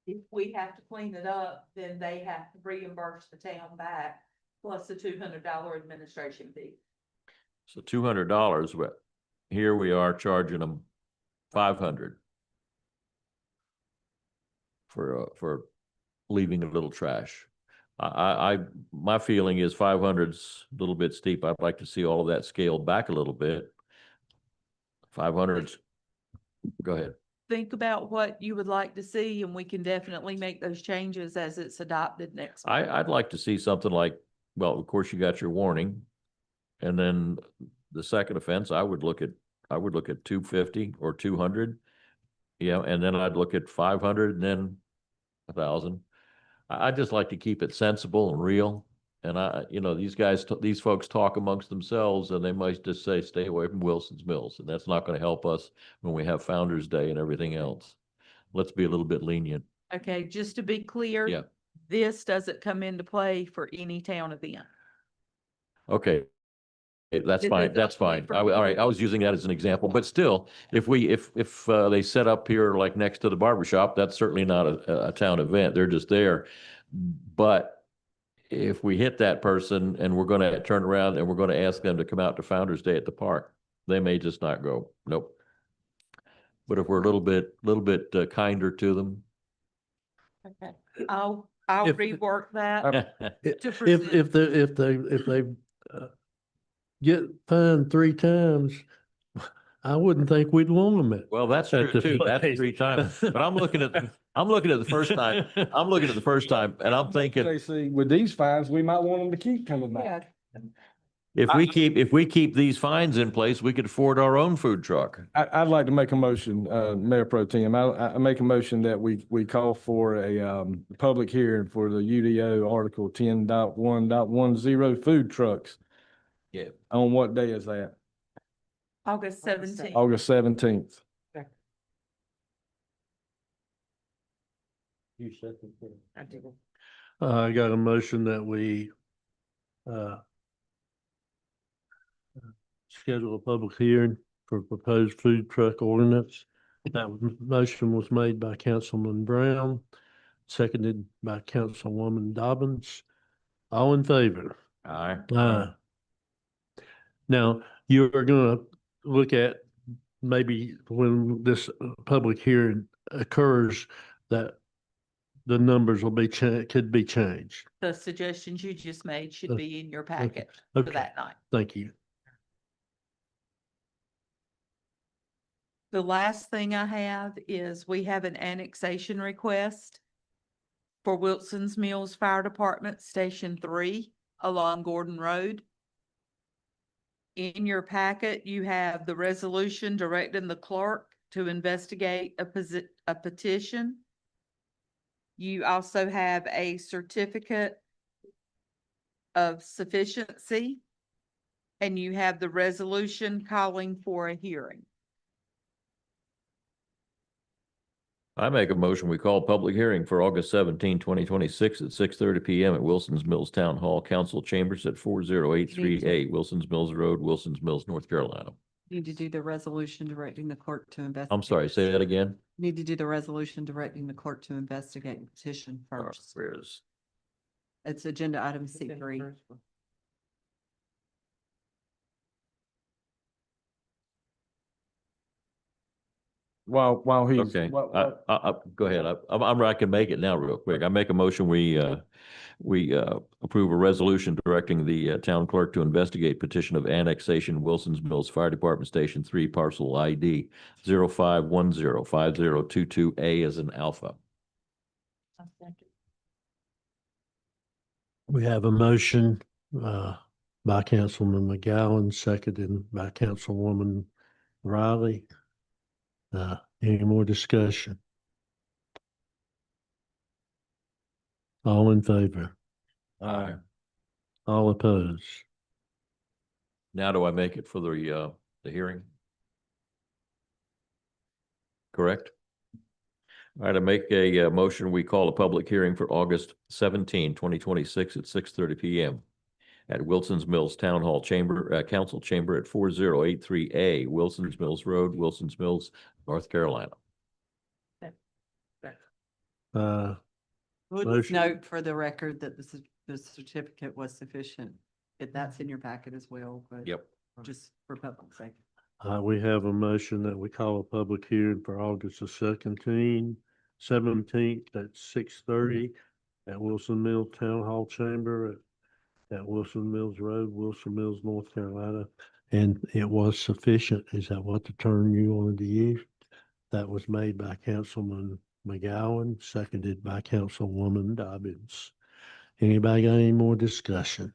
If we have to clean it up, then they have to reimburse the town back plus the $200 administration fee. So $200, but here we are charging them 500 for leaving a little trash. My feeling is 500's a little bit steep. I'd like to see all of that scaled back a little bit. 500's, go ahead. Think about what you would like to see, and we can definitely make those changes as it's adopted next. month. I'd like to see something like, well, of course you got your warning. And then the second offense, I would look at 250 or 200. Yeah, and then I'd look at 500 and then 1,000. I'd just like to keep it sensible and real. And these folks talk amongst themselves and they might just say, stay away from Wilson's Mills. And that's not going to help us when we have Founder's Day and everything else. Let's be a little bit lenient. Okay, just to be clear. Yeah. This doesn't come into play for any town event. Okay. That's It fine. is That's only fine. for All right. people. I was using that as an example, but still, if they set up here like next to the barber shop, that's certainly not a town event. They're just there. But if we hit that person and we're going to turn around and we're going to ask them to come out to Founder's Day at the park, they may just not go. Nope. But if we're a little bit kinder to them. Okay, I'll If- rework that. To If they get fined 3 times, I wouldn't think we'd want them at. Well, that's true At the too. That's place. 3 times. But I'm looking at the first time. I'm looking at the first time and I'm thinking, JC, with these fines, we might want them to keep coming back. if we keep these fines in place, we could afford our own food truck. I'd like to make a motion, Mayor Pro Tem. I make a motion that we call for a public hearing for the UDO Article 10.1.10 food trucks. Yeah. On what day is that? August 17th. August 17th. I did. I got a motion that we schedule a public hearing for proposed food truck ordinance. That motion was made by Councilman Brown, seconded by Councilwoman Dobbins. All in favor? Aye. Now, you're gonna look at maybe when this public hearing occurs, that the numbers will be could be changed. The suggestions you just made should Okay. be in your packet for Okay, that night. thank you. The last thing I have is we have an annexation request for Wilson's Mills Fire Department Station 3 along Gordon Road. In your packet, you have the resolution directing the clerk to investigate a petition. You also have a certificate of sufficiency, and you have the resolution calling for a hearing. I make a motion, we call public hearing for August 17, 2026 at 6:30 PM at Wilson's Mills Town Hall Council Chambers at 4083A Wilson's Mills Road, Wilson's Mills, North Carolina. Need to do the resolution directing the clerk to investigate. I'm sorry, say that again. Need to do the resolution directing the clerk to investigate the petition first. Where is? It's agenda item C3. While he's. Okay, go ahead. I can make it now real quick. I make a motion, we approve a resolution directing the town clerk to investigate petition of annexation Wilson's Mills Fire Department Station 3 parcel ID 05105022A as an alpha. We have a motion by Councilman McGowan, seconded by Councilwoman Riley. Any more discussion? All in favor? Aye. All opposed? Now do I make it for the hearing? Correct? All right, I make a motion, we call a public hearing for August 17, 2026 at 6:30 PM at Wilson's Mills Town Hall Chamber, Council Chamber at 4083A, Wilson's Mills Road, Wilson's Mills, North Carolina. We'll just Motion. note for the record that the certificate was sufficient. If that's in your packet as well, but Yep. just for public sake. We have a motion that we call a public hearing for August the 17th at 6:30 at Wilson Mills Town Hall Chamber at Wilson Mills Road, Wilson Mills, North Carolina. And it was sufficient. Is that what the term you wanted to use? That was made by Councilman McGowan, seconded by Councilwoman Dobbins. Anybody got any more discussion?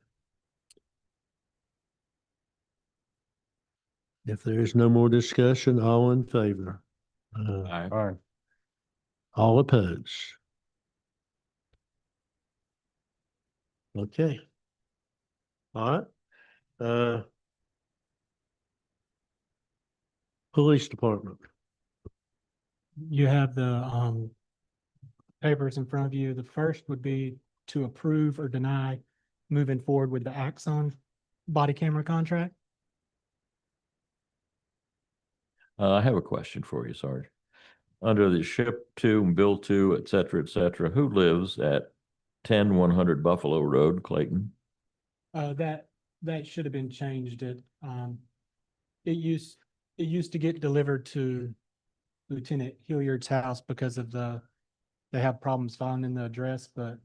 If there is no more discussion, all in favor? Aye. All right. All opposed? Okay. All right. Police Department. You have the papers in front of you. The first would be to approve or deny moving forward with the Axon body camera contract. I have a question for you, Sarge. Under the ship to, bill to, et cetera, who lives at 10100 Buffalo Road, Clayton? That should have been changed. It used to get delivered to Lieutenant Hilliard's house because of they have problems finding the address, but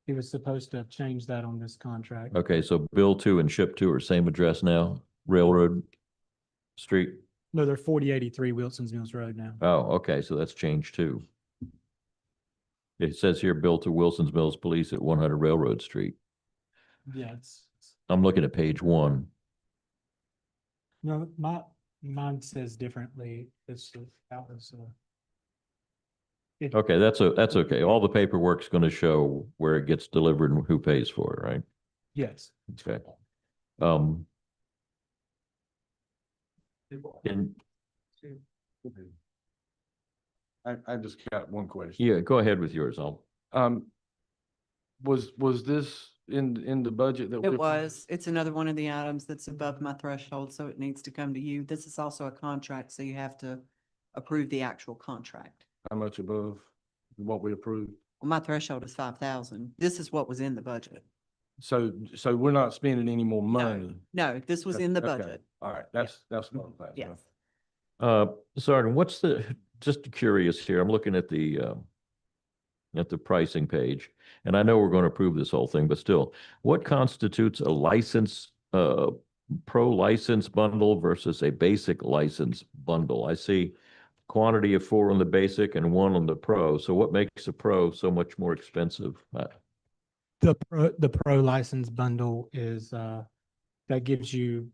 he was supposed to have changed that on this contract. Okay, so bill to and ship to are same address now, Railroad Street? No, they're 4083 Wilson's Mills Road now. Oh, okay, so that's changed too. It says here, bill to Wilson's Mills Police at 100 Railroad Street. Yeah, I'm looking at page 1. no, mine says differently. That was Okay, that's okay. All the paperwork's going to show where it gets delivered and who pays for it, right? yes. Okay. And I just got one question. yeah, go ahead with yours. Was this in the budget that? It was. It's another one of the items that's above my threshold, so it needs to come to you. This is also a contract, so you have to approve the actual contract. How much above what we approved? Well, my threshold is 5,000. This is what was in the budget. So we're not spending any more money? No, this was in the Okay. budget. All right, that's what I'm asking. Yes. Sergeant, what's just curious here, I'm looking at the pricing page, and I know we're going to approve this whole thing, but still, what constitutes a license, pro license bundle versus a basic license bundle? I see quantity of 4 on the basic and 1 on the pro. So what makes a pro so much more expensive? The pro license bundle is that gives you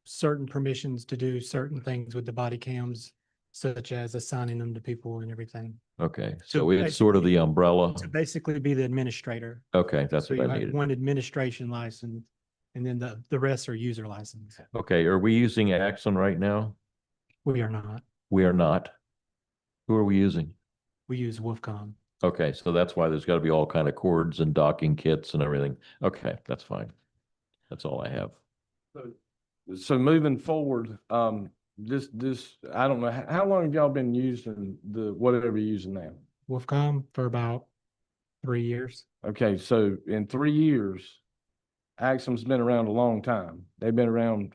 certain permissions to do certain things with the body cams, such as assigning them to people and everything. Okay, So so it's sort of the umbrella. To basically be the administrator. Okay, that's So what you I have needed. one administration license, and then the rest are user license. Okay, are we using Axon right now? We are not. We are not. Who are we using? We use Wolfcom. Okay, so that's why there's got to be all kind of cords and docking kits and everything. Okay, that's fine. That's all I have. So moving forward, this, I don't know, how long have y'all been using whatever you're using now? Wolfcom for about 3 years. Okay, so in 3 years, Axum's been around a long time. They've been around,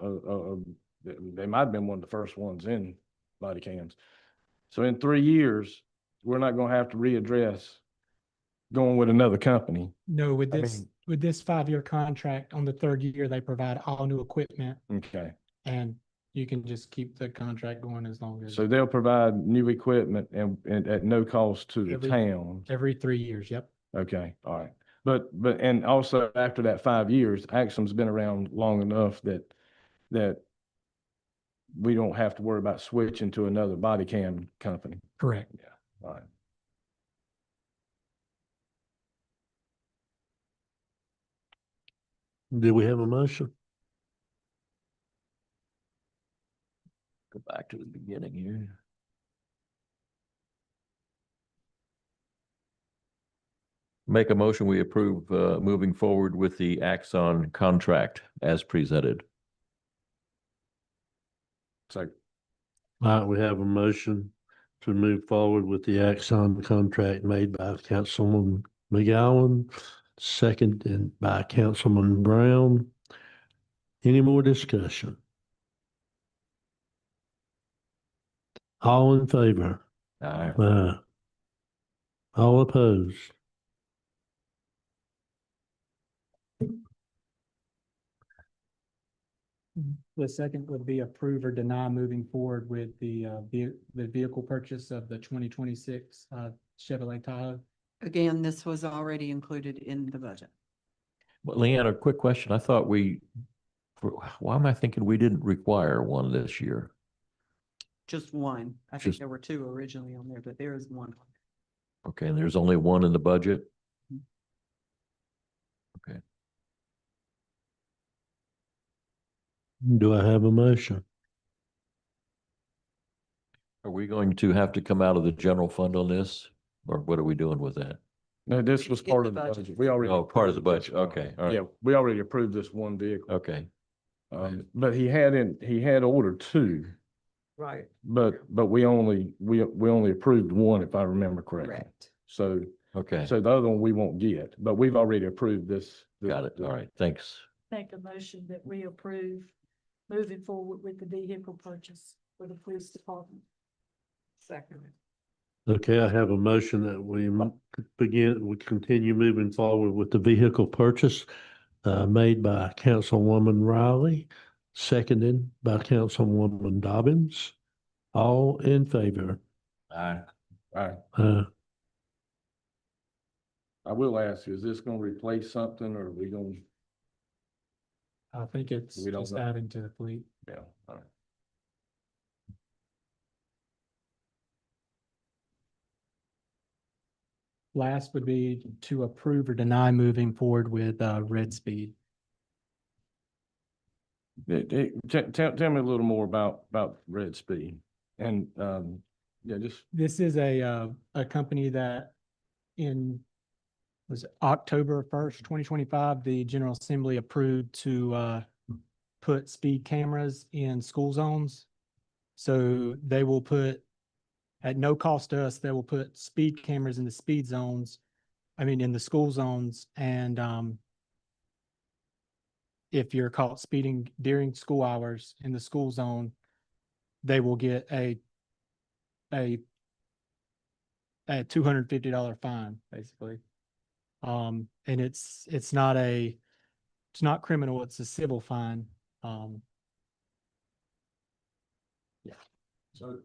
they might have been one of the first ones in body cams. So in 3 years, we're not gonna have to readdress going with another company. No, with I this, mean- with this 5-year contract, on the 3rd year, they provide all new equipment, Okay, and you can just keep the contract going as long as, so they'll provide new equipment and at no cost to the Every- town. every 3 years. Yep. Okay, all right. But, and also after that 5 years, Axum's been around long enough that we don't have to worry about switching to another body cam company. Correct. Yeah, all right. Do we have a motion? Go back to the beginning here. Make a motion, we approve, moving forward with the Axon contract as presented. So, All right, we have a motion to move forward with the Axon contract made by Councilman McGowan, seconded by Councilman Brown. Any more discussion? All in favor? Aye. All opposed? The second would be approve or deny moving forward with the vehicle purchase of the 2026 Chevrolet Tahoe. Again, this was already included in the budget. But Leanne, a quick question. I thought why am I thinking we didn't require one this year? Just one. I think Just- there were two originally on there, but there is one. Okay, and there's only one in the budget? Okay. Do I have a motion? Are we going to have to come out of the general fund on this? Or what are we doing with that? no, this was In part the of the budget. budget. We already. Oh, part of the approved this. budget. Okay, all right. Yeah, we already approved this one vehicle. Okay, But he had ordered two, Right. but we only approved one, if I remember correctly. Correct. So, okay. so the other one we won't get, but we've already approved this. Got it. All right, thanks. Make a motion that we approve moving forward with the vehicle purchase for the police department. Second. Okay, I have a motion that we continue moving forward with the vehicle purchase made by Councilwoman Riley, seconded by Councilwoman Dobbins. All in favor? Aye. All right. Uh, I will ask you, is this gonna replace something or are we gonna, I think it's We don't just know. adding to the fleet. yeah, all right. Last would be to approve or deny moving forward with Red Speed. Tell me a little more about Red Speed and, yeah, just, This is a company that was it October 1st, 2025, the General Assembly approved to put speed cameras in school zones. So they will put, at no cost to us, they will put speed cameras in the speed zones, in the school zones. And if you're caught speeding during school hours in the school zone, they will get a $250 fine, basically. And it's not criminal, it's a civil fine. so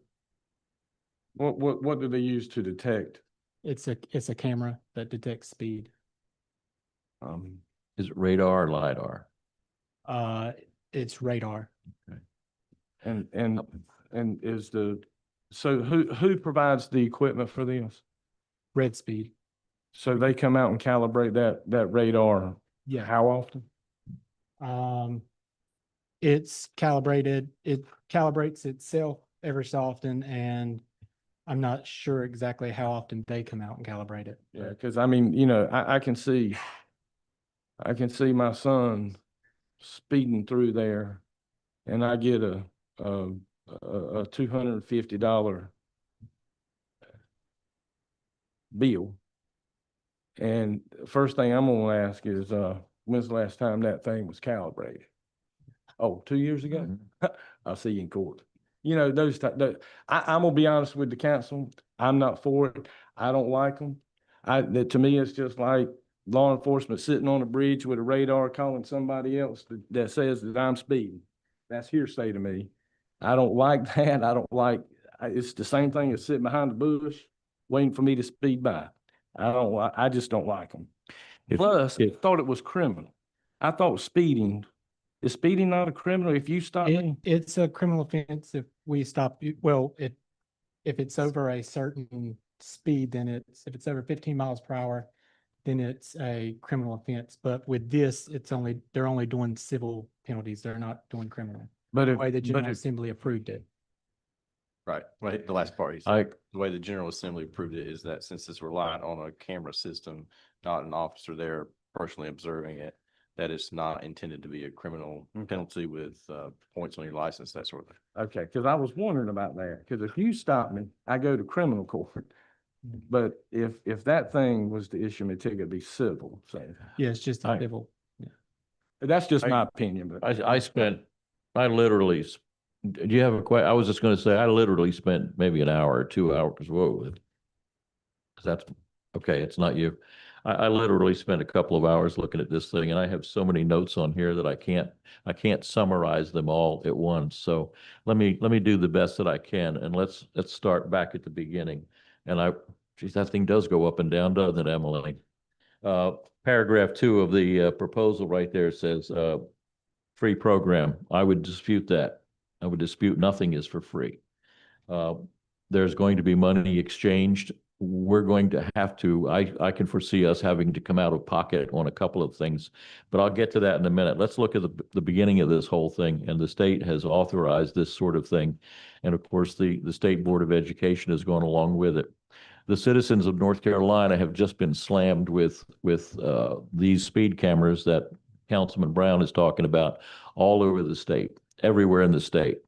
what do they use to detect? It's a camera that detects speed. Is it radar or LiDAR? It's radar. And is so who provides the equipment for this? Red Speed. So they come out and calibrate that radar Yeah. how often? It's calibrated, it calibrates itself every so often, and I'm not sure exactly how often they come out and calibrate it. Yeah, because I can see my son speeding through there and I get a $250 bill. And the first thing I'm gonna ask is, when's the last time that thing was calibrated? Oh, 2 years ago? I'll see you in court. Those I'm gonna be honest with the council. I'm not for it. I don't like them. To me, it's just like law enforcement sitting on a bridge with a radar calling somebody else that says that I'm speeding. That's hearsay to me. I don't like that. It's the same thing as sitting behind the bush waiting for me to speed by. I just don't like them. If- Plus, I if- thought it was criminal. I thought speeding Is speeding not a criminal if you stop me? It's a criminal offense if we stop, well, if it's over a certain speed, then if it's over 15 miles per hour, then it's a criminal offense. But with this, they're only doing civil penalties. They're not doing criminal. But The if, way the but General if, Assembly approved it. Right, right, the last part, he I, said, the way the General Assembly approved it is that since it's reliant on a camera system, not an officer there personally observing it, that it's not intended to be a criminal penalty with points on your license, that sort of thing. okay, because I was wondering about that, because if you stop me, I go to criminal court. But if that thing was to issue me a ticket, it'd be civil, so Yeah, it's just a I- civil. that's just I- my opinion, but. I literally, do you have a I was just gonna say, I literally spent maybe an hour or 2 hours, whoa. That's, okay, it's not you. I literally spent a couple of hours looking at this thing and I have so many notes on here that I can't summarize them all at once. So let me do the best that I can and let's start back at the beginning. And geez, that thing does go up and down, doesn't it, Emily? Paragraph 2 of the proposal right there says, free program. I would dispute that. I would dispute nothing is for free. There's going to be money exchanged. We're going to have to, I can foresee us having to come out of pocket on a couple of things, but I'll get to that in a minute. Let's look at the beginning of this whole thing. And the state has authorized this sort of thing. And of course, the State Board of Education has gone along with it. The citizens of North Carolina have just been slammed with these speed cameras that Councilman Brown is talking about all over the state, everywhere in the state.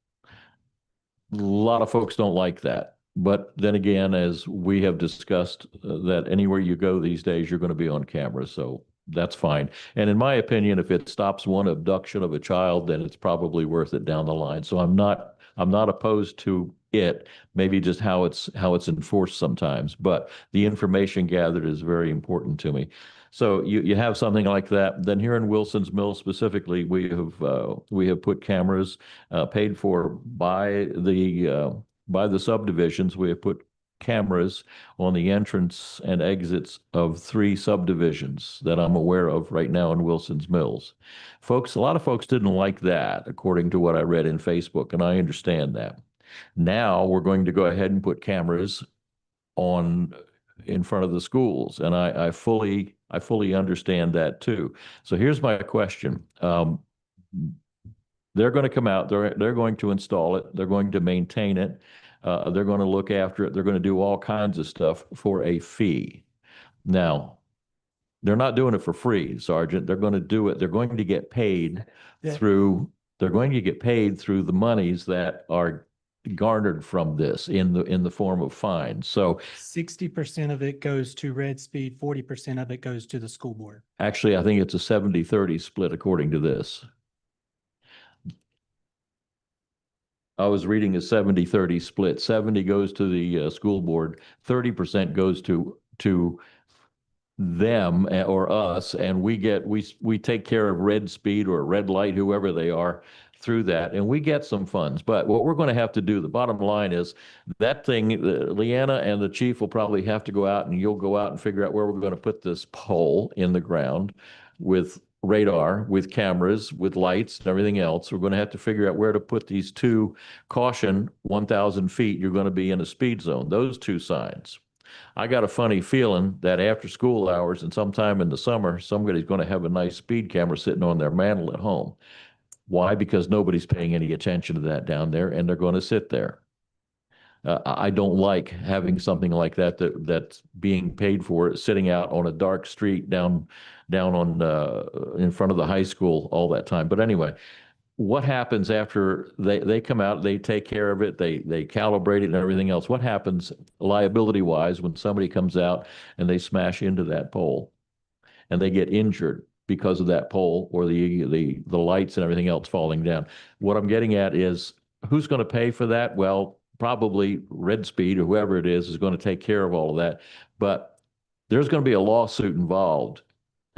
A lot of folks don't like that. But then again, as we have discussed, that anywhere you go these days, you're going to be on camera. So that's fine. And in my opinion, if it stops one abduction of a child, then it's probably worth it down the line. So I'm not opposed to it, maybe just how it's enforced sometimes. But the information gathered is very important to me. So you have something like that. Then here in Wilson's Mill specifically, we have put cameras paid for by the subdivisions. We have put cameras on the entrance and exits of 3 subdivisions that I'm aware of right now in Wilson's Mills. Folks, a lot of folks didn't like that, according to what I read in Facebook, and I understand that. Now we're going to go ahead and put cameras in front of the schools, and I fully understand that too. So here's my question. They're going to come out, they're going to install it, they're going to maintain it, they're going to look after it, they're going to do all kinds of stuff for a fee. Now, they're not doing it for free, Sergeant. They're going to do it, they're going to get paid through the monies that are garnered from this in the form of fines. So 60% of it goes to Red Speed, 40% of it goes to the school board. actually, I think it's a 70-30 split according to this. I was reading a 70-30 split. 70 goes to the school board, 30% goes to them or us, and we take care of Red Speed or Red Light, whoever they are, through that, and we get some funds. But what we're going to have to do, the bottom line is that thing, Leanna and the chief will probably have to go out, and you'll go out and figure out where we're going to put this pole in the ground with radar, with cameras, with lights and everything else. We're going to have to figure out where to put these 2 caution 1,000 feet, you're going to be in a speed zone, those 2 signs. I got a funny feeling that after school hours and sometime in the summer, somebody's going to have a nice speed camera sitting on their mantle at home. Why? Because nobody's paying any attention to that down there, and they're going to sit there. I don't like having something like that's being paid for, sitting out on a dark street down on in front of the high school all that time. But anyway, what happens after they come out, they take care of it, they calibrate it and everything else? What happens liability wise when somebody comes out and they smash into that pole and they get injured because of that pole or the lights and everything else falling down? What I'm getting at is, who's going to pay for that? Well, probably Red Speed or whoever it is going to take care of all of that. But there's going to be a lawsuit involved.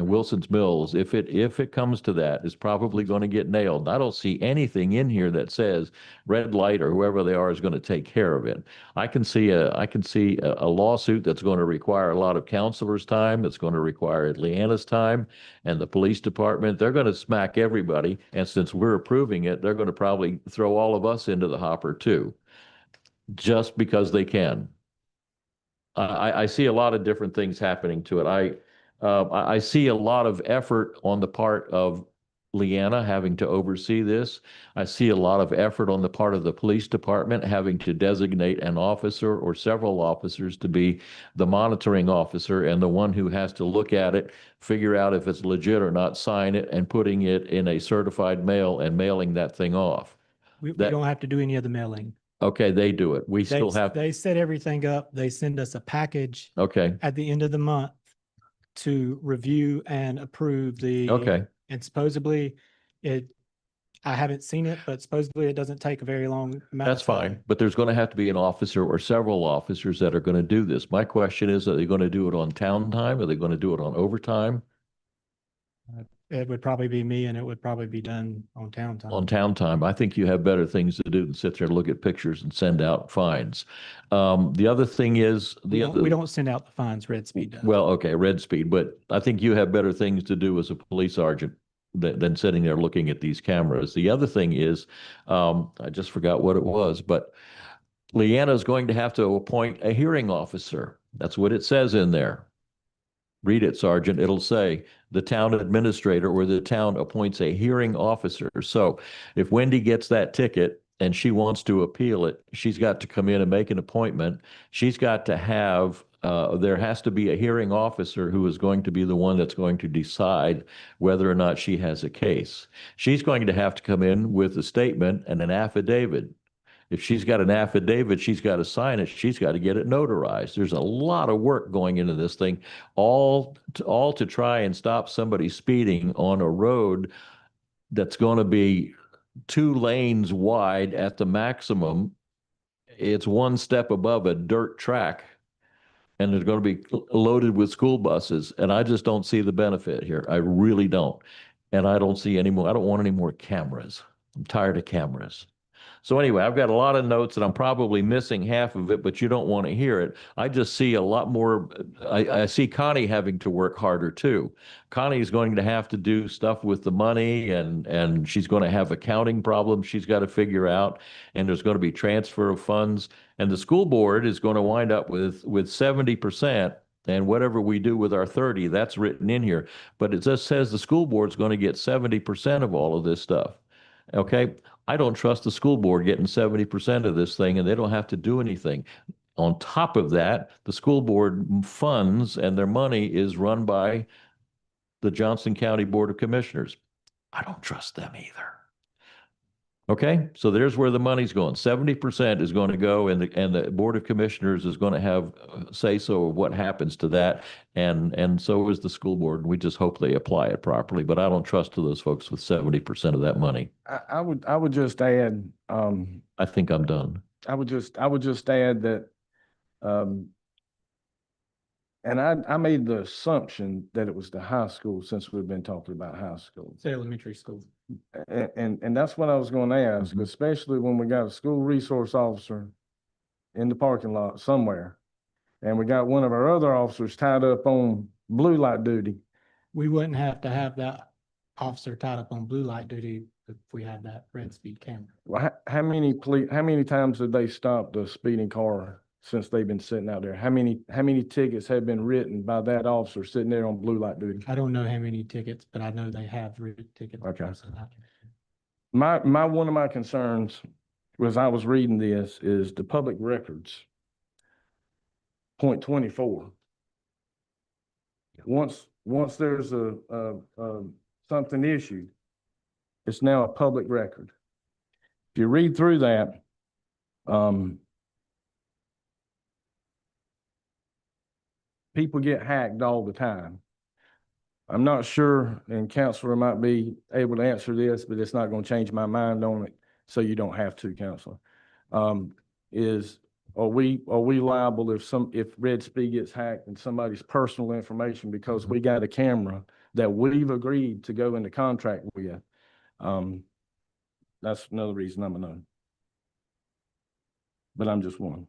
And Wilson's Mills, if it comes to that, is probably going to get nailed. I don't see anything in here that says red light or whoever they are is going to take care of it. I can see a lawsuit that's going to require a lot of counselors' time. It's going to require Leanna's time and the police department. They're going to smack everybody. And since we're approving it, they're going to probably throw all of us into the hopper too, just because they can. I see a lot of different things happening to it. I see a lot of effort on the part of Leanna having to oversee this. I see a lot of effort on the part of the police department having to designate an officer or several officers to be the monitoring officer and the one who has to look at it, figure out if it's legit or not, sign it, and putting it in a certified mail and mailing that thing off. We That- don't have to do any of the mailing. Okay, they do it. We still have, They set everything up. They send us a package okay, at the end of the month to review and approve the. okay. And supposedly I haven't seen it, but supposedly it doesn't take a very long amount. That's of time. fine, but there's going to have to be an officer or several officers that are going to do this. My question is, are they going to do it on town time? Are they going to do it on overtime? It would probably be me and it would probably be done on town time. On town time, I think you have better things to do than sit there and look at pictures and send out fines. The other thing is We don't send out the fines, Red Speed does. well, okay, red speed, but I think you have better things to do as a police sergeant than sitting there looking at these cameras. The other thing is, I just forgot what it was, but Leanna is going to have to appoint a hearing officer. That's what it says in there. Read it, Sergeant. It'll say the town administrator or the town appoints a hearing officer. So if Wendy gets that ticket and she wants to appeal it, she's got to come in and make an appointment. She's got to have, there has to be a hearing officer who is going to be the one that's going to decide whether or not she has a case. She's going to have to come in with a statement and an affidavit. If she's got an affidavit, she's got to sign it. She's got to get it notarized. There's a lot of work going into this thing, all to try and stop somebody speeding on a road that's going to be 2 lanes wide at the maximum. It's one step above a dirt track, and it's going to be loaded with school buses. And I just don't see the benefit here. I really don't. And I don't see any more. I don't want any more cameras. I'm tired of cameras. So anyway, I've got a lot of notes and I'm probably missing half of it, but you don't want to hear it. I just see a lot more. I see Connie having to work harder too. Connie is going to have to do stuff with the money and she's going to have accounting problems she's got to figure out. And there's going to be transfer of funds. And the school board is going to wind up with 70%. And whatever we do with our 30, that's written in here. But it just says the school board's going to get 70% of all of this stuff. Okay, I don't trust the school board getting 70% of this thing and they don't have to do anything. On top of that, the school board funds and their money is run by the Johnson County Board of Commissioners. I don't trust them either. Okay, so there's where the money's going. 70% is going to go and the Board of Commissioners is going to have say-so of what happens to that. And so is the school board. We just hope they apply it properly, but I don't trust to those folks with 70% of that money. I would just add, I think I'm done. I would just add that, and I made the assumption that it was the high school since we've been talking about high school. Say elementary school. And that's what I was going to ask, especially when we got a school resource officer in the parking lot somewhere. And we got one of our other officers tied up on blue light duty. We wouldn't have to have that officer tied up on blue light duty if we had that red speed camera. Well, how many times have they stopped a speeding car since they've been sitting out there? How many tickets have been written by that officer sitting there on blue light duty? I don't know how many tickets, but I know they have written tickets. Okay. So I can- One of my concerns was I was reading this is the public records. Point 24. Once there's something issued, it's now a public record. If you read through that, people get hacked all the time. I'm not sure, and Counselor might be able to answer this, but it's not going to change my mind on it, so you don't have to, Counselor. Are we liable if Red Speed gets hacked and somebody's personal information, because we got a camera that we've agreed to go into contract with, that's another reason I'm a no. But I'm just one.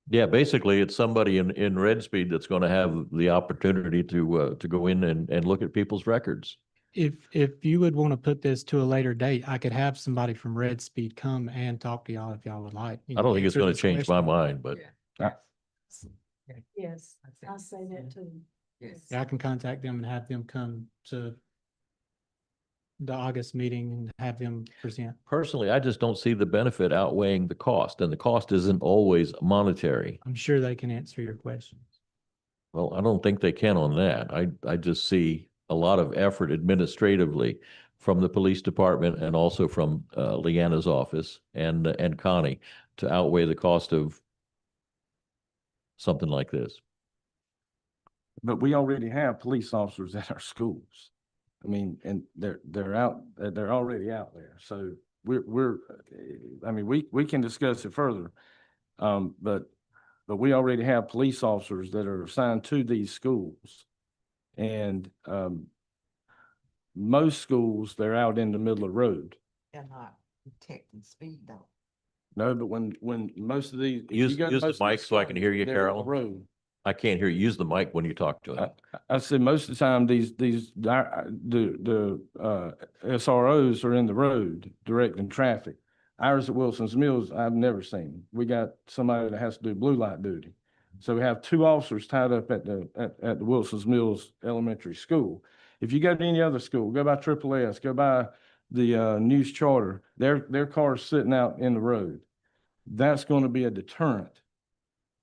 Yeah, basically, it's somebody in Red Speed that's going to have the opportunity to go in and look at people's records. If you would want to put this to a later date, I could have somebody from Red Speed come and talk to y'all if y'all would like. I don't think it's answer going to this change my question. mind, but Yes, I say that too. Yes. Yeah, I can contact them and have them come to the August meeting and have them present. personally, I just don't see the benefit outweighing the cost, and the cost isn't always monetary. I'm sure they can answer your questions. Well, I don't think they can on that. I just see a lot of effort administratively from the police department and also from Leanna's office and Connie to outweigh the cost of something like this. But we already have police officers at our schools. I mean, and they're already out there. So I mean, we can discuss it further. But we already have police officers that are assigned to these schools. And, most schools, they're out in the middle of the road. They're not detecting speed though. No, but when most of these. if you Use go to the most of mic these so I can hear you, schools, they're on the Carolyn. road. I can't hear you. Use the mic when you talk to them. I said most of the time, the SROs are in the road directing traffic. Ours at Wilson's Mills, I've never seen. We got somebody that has to do blue light duty. So we have 2 officers tied up at the Wilson's Mills Elementary School. If you go to any other school, go by Triple S, go by the News Charter, their car's sitting out in the road. That's going to be a deterrent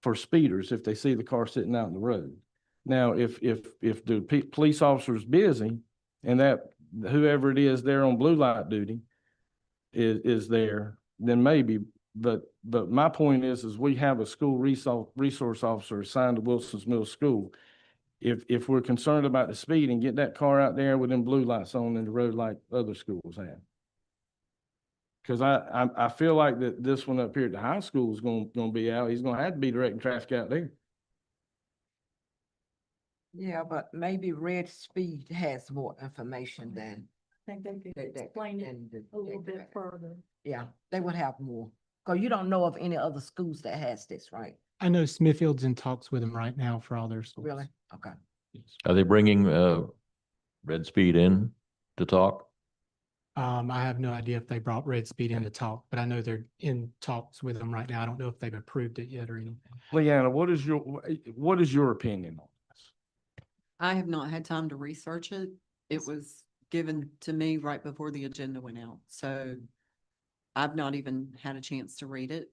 for speeders if they see the car sitting out in the road. Now, if the police officer's busy and that whoever it is there on blue light duty is there, then maybe. But my point is we have a school resource officer assigned to Wilson's Mills School. If we're concerned about the speed and get that car out there with them blue lights on in the road like other schools have. Because I feel like that this one up here at the high school is going to be out. He's going to have to be directing traffic out there. Yeah, but maybe Red Speed has more information than. I think they could that- explain it than the- a little bit further. Yeah, they would have more. Cause you don't know of any other schools that has this, right? I know Smithfield's in talks with them right now for all their schools. Really? Okay. Are they bringing Red Speed in to talk? I have no idea if they brought Red Speed in to talk, but I know they're in talks with them right now. I don't know if they've approved it yet or anything. Leanna, what is your opinion on this? I have not had time to research it. It was given to me right before the agenda went out, so I've not even had a chance to read it.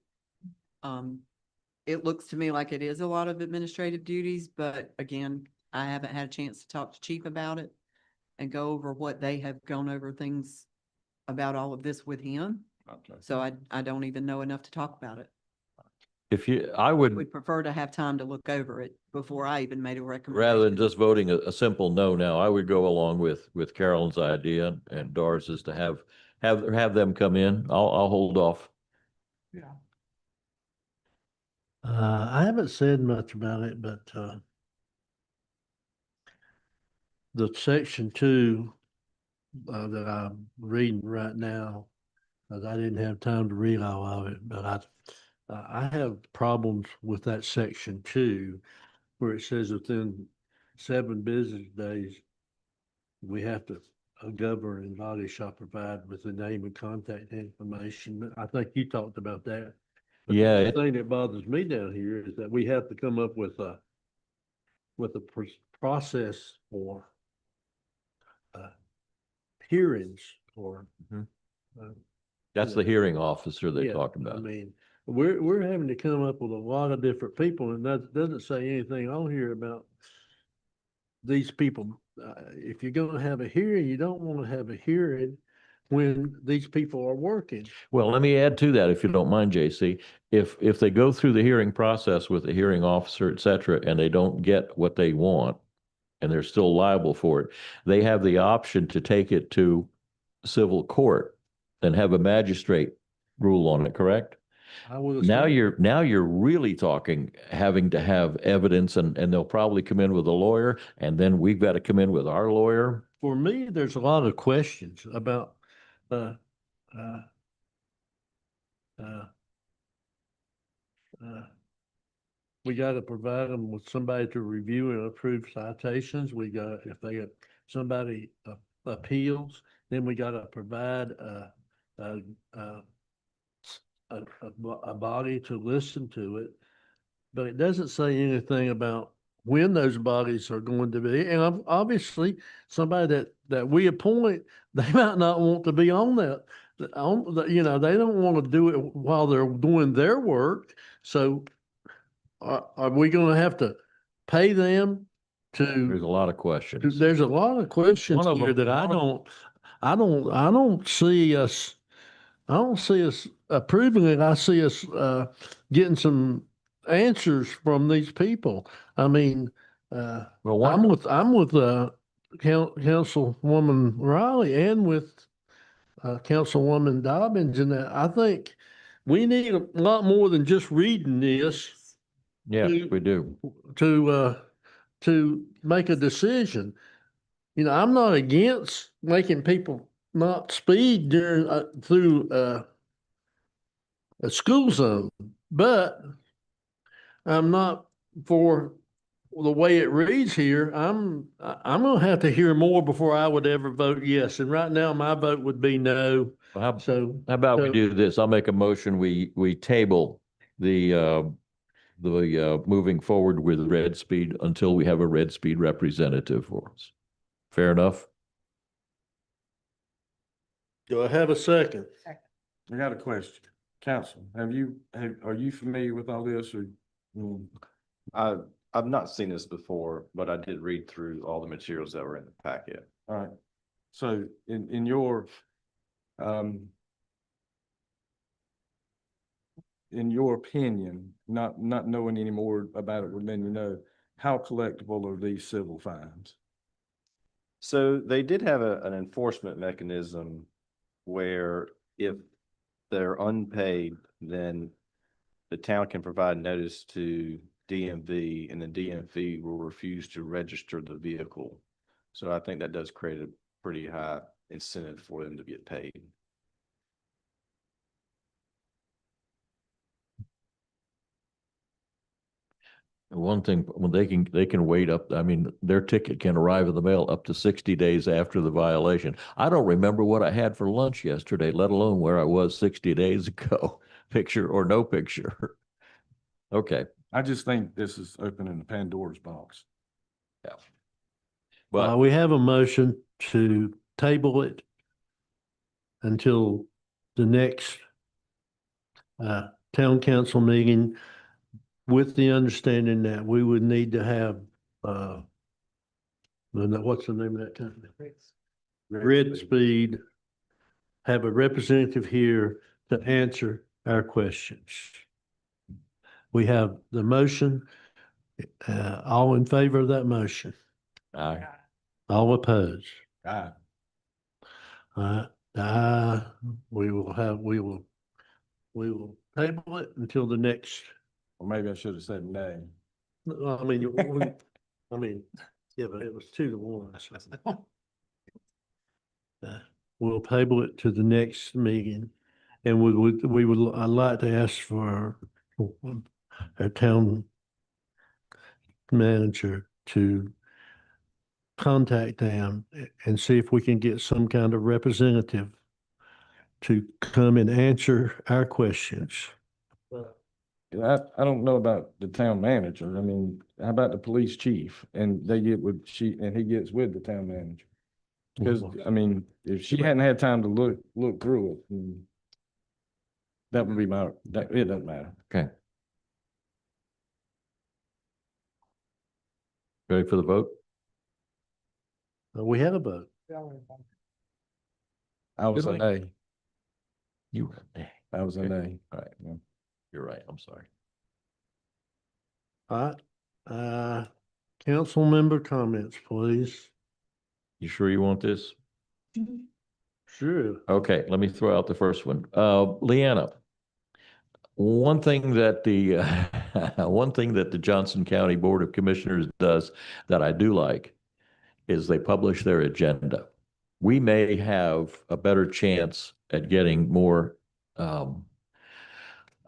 It looks to me like it is a lot of administrative duties, but again, I haven't had a chance to talk to Chief about it and go over what they have gone over things about all of this with him. Okay. So I don't even know enough to talk about it. I would, Would prefer to have time to look over it before I even made a recommendation. rather than just voting a simple no now, I would go along with Carolyn's idea and Doris's to have them come in. I'll hold off. Yeah. I haven't said much about it, but the section 2 that I'm reading right now, because I didn't have time to read all of it, but I have problems with that section 2 where it says within 7 business days, we have to, a governing body shall provide with the name and contact information. I think you talked about that. But Yeah, the thing that bothers me down here is that we have to come up with a process for hearings or. That's the hearing officer they Yeah, talked I about. mean, we're having to come up with a lot of different people, and that doesn't say anything on here about these people. If you're gonna have a hearing, you don't want to have a hearing when these people are working. Well, let me add to that, if you don't mind, JC. If they go through the hearing process with the hearing officer, et cetera, and they don't get what they want, and they're still liable for it, they have the option to take it to civil court and have a magistrate rule on it, correct? I would Now assume. you're really talking, having to have evidence and they'll probably come in with a lawyer and then we've got to come in with our lawyer. For me, there's a lot of questions about, uh, uh, uh, we got to provide them with somebody to review and approve citations. We got, if they get somebody appeals, then we got to provide a, a body to listen to it. But it doesn't say anything about when those bodies are going to be. And obviously, somebody that we appoint, they might not want to be on that. You know, they don't want to do it while they're doing their work. So are we going to have to pay them There's a to? lot of questions. There's a lot of questions One of here them- that I don't see us. I don't see us approving it. I see us getting some answers from these people. I mean, Well, I'm one, with Councilwoman Riley and with Councilwoman Dobbins, and I think we need a lot more than just reading this yes, we do. to make a decision. You know, I'm not against making people not speed during through a school zone, but I'm not for the way it reads here. I'm gonna have to hear more before I would ever vote yes. And right now, my vote would be no. How So how about we so- do this? I'll make a motion. We table the moving forward with Red Speed until we have a Red Speed representative for us. Fair enough? do I have a second? I got a question. Council, are you familiar with all this or? I've not seen this before, but I did read through all the materials that were in the packet. All right. So in your, in your opinion, not knowing any more about it than you know, how collectible are these civil fines? So they did have an enforcement mechanism where if they're unpaid, then the town can provide notice to DMV and the DMV will refuse to register the vehicle. So I think that does create a pretty high incentive for them to get paid. One thing, when they can wait up, I mean, their ticket can arrive in the mail up to 60 days after the violation. I don't remember what I had for lunch yesterday, let alone where I was 60 days ago, picture or no picture. Okay, I just think this is opening the Pandora's box. but We have a motion to table it until the next town council meeting, with the understanding that we would need to have what's the name of that company? Red Speed, have a representative here to answer our questions. We have the motion. All in favor of that motion? I, All opposed? Ah, We will table it until the next, or maybe I should have said nay. I mean, yeah, but it was 2-1. We'll table it to the next meeting. And I'd like to ask for our town manager to contact them and see if we can get some kind of representative to come and answer our questions. I don't know about the town manager. I mean, how about the police chief? And they get with and he gets with the town manager. Because, I mean, if she hadn't had time to look through it, that would be it doesn't matter. okay. Ready for the vote? We have a vote. I was a Really? nay. You were a nay. I was a Okay. nay. All right. You're right. I'm sorry. All right. Council member comments, please. You sure you want this? Sure. Okay, let me throw out the first one. Leanna, One thing that the, one thing that the Johnson County Board of Commissioners does that I do like is they publish their agenda. We may have a better chance at getting more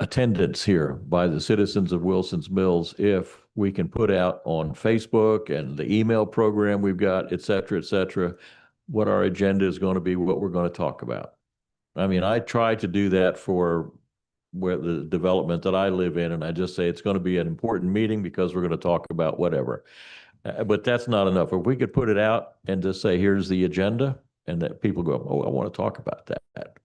attendance here by the citizens of Wilson's Mills if we can put out on Facebook and the email program we've got, et cetera, what our agenda is going to be, what we're going to talk about. I mean, I try to do that for where the development that I live in, and I just say it's going to be an important meeting because we're going to talk about whatever. But that's not enough. If we could put it out and just say, here's the agenda, and that people go, oh, I want to talk about that.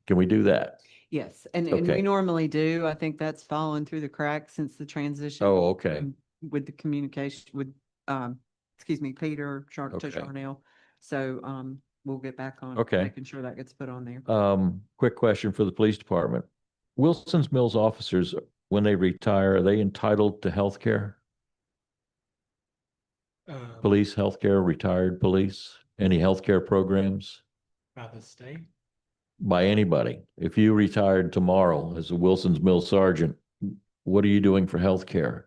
Can we do that? Yes, and Okay. we normally do. I think that's fallen through the cracks since the transition. Oh, okay. With the communication with, excuse me, Peter to Okay. Charnel. So, we'll get back on. Okay. Making sure that gets put on there. Quick question for the police department. Wilson's Mills officers, when they retire, are they entitled to health care? Police, healthcare, retired police, any healthcare programs By the state? by anybody? If you retired tomorrow as a Wilson's Mills sergeant, what are you doing for healthcare?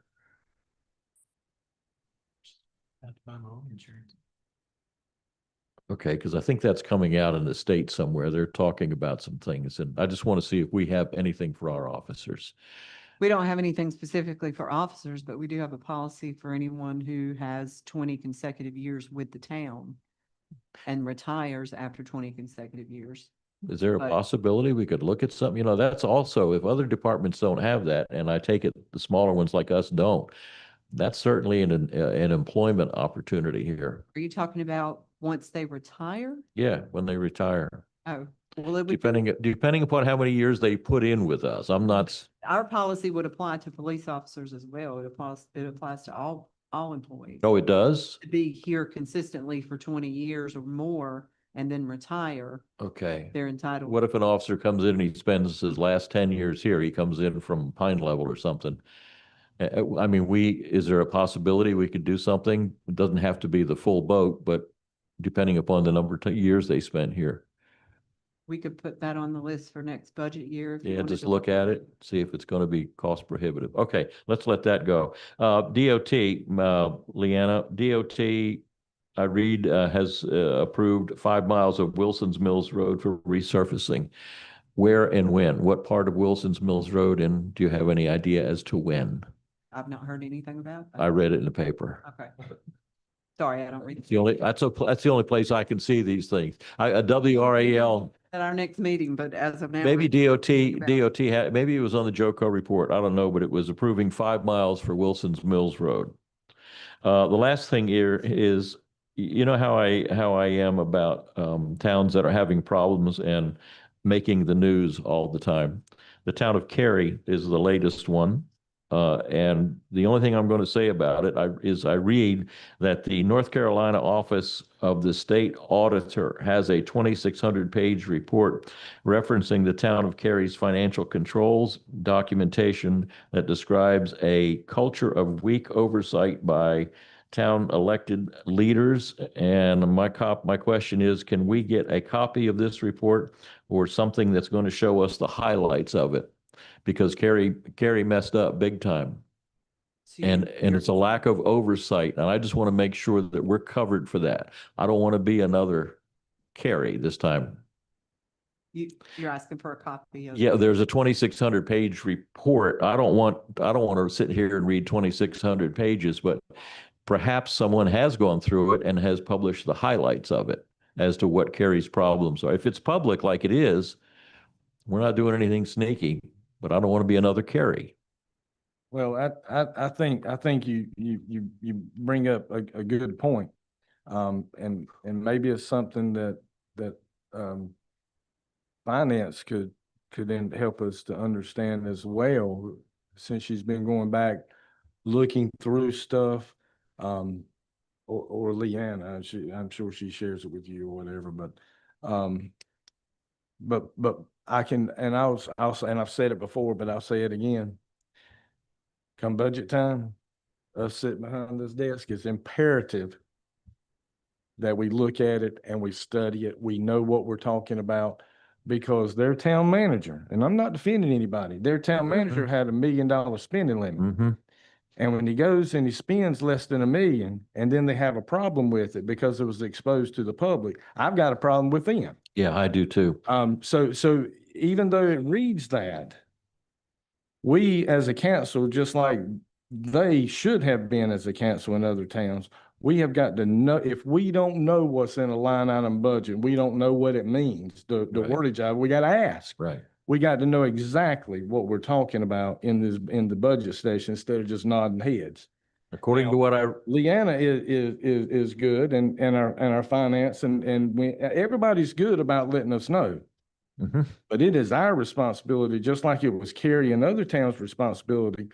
Have to buy my own insurance. Okay, because I think that's coming out in the state somewhere. They're talking about some things, and I just want to see if we have anything for our officers. We don't have anything specifically for officers, but we do have a policy for anyone who has 20 consecutive years with the town and retires after 20 consecutive years. Is there a But- possibility we could look at something? You know, that's also, if other departments don't have that, and I take it the smaller ones like us don't, that's certainly an employment opportunity here. Are you talking about once they retire? Yeah, when they retire, Oh, well, it would, depending upon how many years they put in with us. I'm not, our policy would apply to police officers as well. It applies to all employees. oh, it does? To be here consistently for 20 years or more and then retire, Okay. they're entitled. What if an officer comes in and he spends his last 10 years here? He comes in from Pine Level or something. I mean, is there a possibility we could do something? It doesn't have to be the full boat, but depending upon the number of years they spent here. We could put that on the list for next budget year. if you Yeah, wanted just to look at it, see if it's going to be cost prohibitive. Okay, let's let that go. DOT, Leanna, DOT, I read, has approved 5 miles of Wilson's Mills Road for resurfacing. Where and when? What part of Wilson's Mills Road? And do you have any idea as to when? I've not heard anything about I that. read it in the paper. Okay. Sorry, I don't read. It's the only, that's the only place I can see these things. A WRAL, At our next meeting, but as of now. maybe about- DOT had, maybe it was on the JOCO report. I don't know, but it was approving 5 miles for Wilson's Mills Road. The last thing here is, you know how I am about towns that are having problems and making the news all the time. The town of Cary is the latest one. And the only thing I'm going to say about it is I read that the North Carolina Office of the State Auditor has a 2,600-page report referencing the town of Cary's financial controls documentation that describes a culture of weak oversight by town elected leaders. And my question is, can we get a copy of this report or something that's going to show us the highlights of it? Because Cary messed up big time. So And you're- it's a lack of oversight. And I just want to make sure that we're covered for that. I don't want to be another Cary this time. You're asking for a copy of. Yeah, there's a 2,600-page report. I don't want to sit here and read 2,600 pages, but perhaps someone has gone through it and has published the highlights of it as to what Cary's problems are. If it's public like it is, we're not doing anything sneaky, but I don't want to be another Cary. Well, I think you bring up a good point. And maybe it's something that finance could then help us to understand as well, since she's been going back, looking through stuff. Or Leanna, I'm sure she shares it with you or whatever, but I can, and and I've said it before, but I'll say it again. Come budget time, us sitting behind this desk, it's imperative that we look at it and we study it. We know what we're talking about. because their town manager, and I'm not defending anybody, their town manager had $1 million spending limit. Mm-hmm. And when he goes and he spends less than $1 million, and then they have a problem with it because it was exposed to the public, I've got a problem with them. Yeah, I do too. So even though it reads that, we as a council, just like they should have been as a council in other towns, we have got to know, if we don't know what's in a line item budget, we don't know what it means, the Right. wordage of it, we got to ask. Right. We got to know exactly what we're talking about in the budget session instead of just nodding heads. According to what I, Leanna is good and our finance and everybody's good about letting us know. Mhm. But it is our responsibility, just like it was Kerry and other towns' responsibility.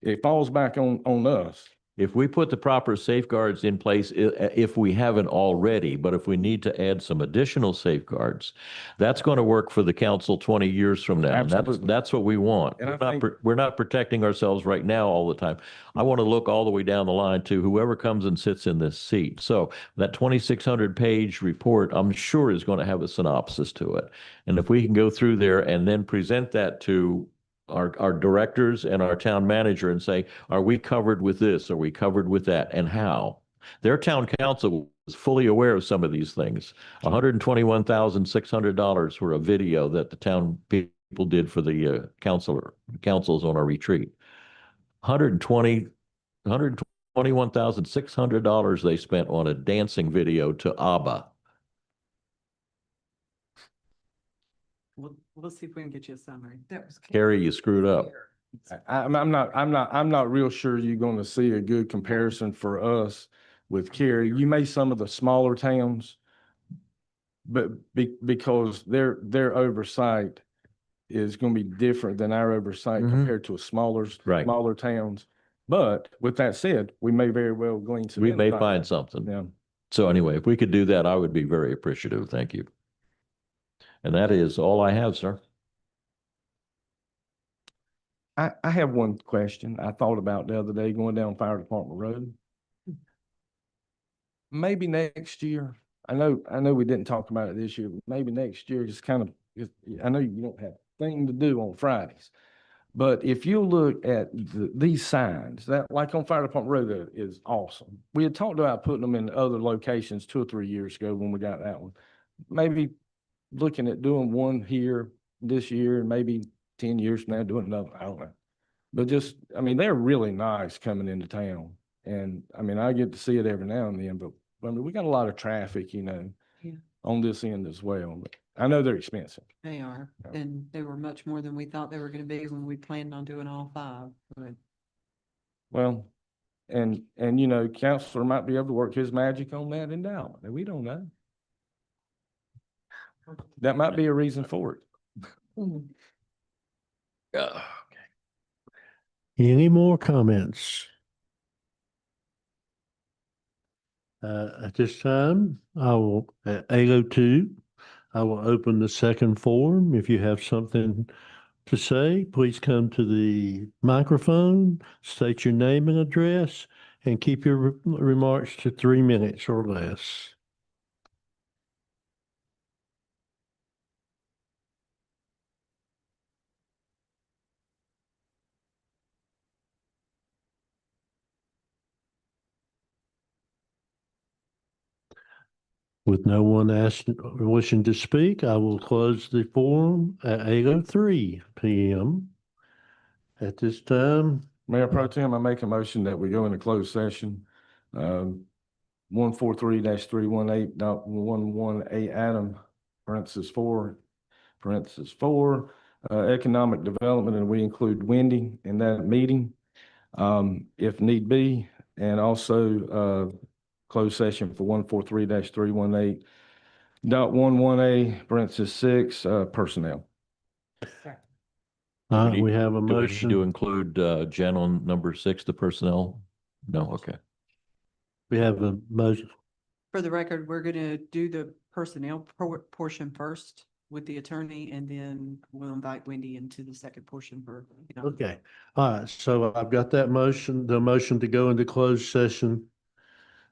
It falls back on us. if we put the proper safeguards in place, if we haven't already, but if we need to add some additional safeguards, that's going to work for the council 20 years from now. And Absolutely. that's what we want. And I We're not, think- we're not protecting ourselves right now all the time. I want to look all the way down the line to whoever comes and sits in this seat. So that 2,600 page report, I'm sure is going to have a synopsis to it. And if we can go through there and then present that to our directors and our town manager and say, are we covered with this? Are we covered with that? And how? Their town council was fully aware of some of these things. $121,600 for a video that the town people did for the councils on our retreat. $121,600 they spent on a dancing video to ABBA. We'll see if we can get you a summary. That was. Carrie, you screwed up. I'm not real sure you're going to see a good comparison for us with Kerry. You may some of the smaller towns, but because their oversight is going to be different than our oversight Mhm. compared to smaller towns. But with that said, we may very well glean some. We may insight. find something. Yeah. So anyway, if we could do that, I would be very appreciative. Thank you. And that is all I have, sir. I have one question I thought about the other day going down Fire Department Road. Maybe next year, I know we didn't talk about it this year, but maybe next year, just kind of, I know you don't have a thing to do on Fridays. But if you look at these signs, that like on Fire Department Road is awesome. We had talked about putting them in other locations 2 or 3 years ago when we got that one. Maybe looking at doing one here this year and maybe 10 years from now doing another, I don't know. But just, I mean, they're really nice coming into town. And I mean, I get to see it every now and then, but I mean, we got a lot of traffic, Yeah. on this end as well. But I know they're expensive. They are, Yeah. and they were much more than we thought they were gonna be when we planned on doing all 5, but Well, and Counselor might be able to work his magic on that endowment. And we don't know. That might be a reason for it. Any more comments? At this time, at 8:02, I will open the second forum. If you have something to say, please come to the microphone, state your name and address, and keep your remarks to 3 minutes or less. With no one asking or wishing to speak, I will close the forum at 8:03 PM. At this time, Mayor Pro Tem, I make a motion that we go into closed session. 143-318.118 Adam, (4), economic development, and we include Wendy in that meeting, if need be, and also, closed session for 143-318.11A, personnel. we have a Do we need motion. to include Jen on number 6, the personnel? No, okay. We have a motion. for the record, we're gonna do the personnel portion first with the attorney, and then we'll invite Wendy into the second portion for. Okay, all right, so I've got that motion, the motion to go into closed session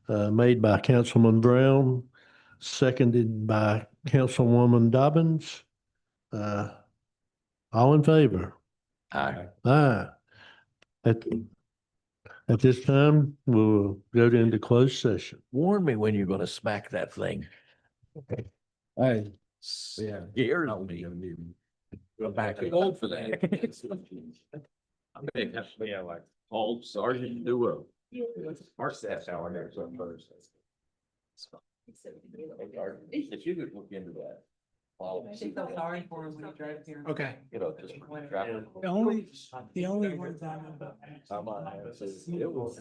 made by Councilman Brown, seconded by Councilwoman Dobbins. All in favor? Aye. Aye. At this time, we'll go into closed session. Warn me when you're gonna smack that thing. Hey, yeah. Scares me. I'm back old for that. I mean, yeah, like old Sergeant Duo. Our staff's hour next on Thursday. If you could look into that. sorry for him when he drove here. Okay. You know, just traffic. The only ones I know about. I'm on there, so it was-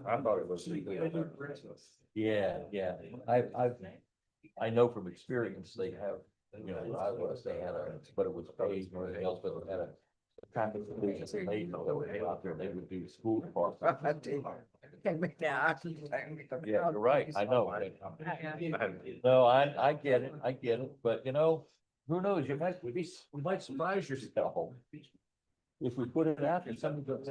I thought it was legally. Yeah, yeah. I know from experience, they have, you know, they had a, but it was paid or anything else, but they had a traffic police, and they know that would go out there, they would do school department. Yeah, you're right. I know. No, I get it, but you know, who knows? We might surprise yourself. If we put it out there, somebody goes,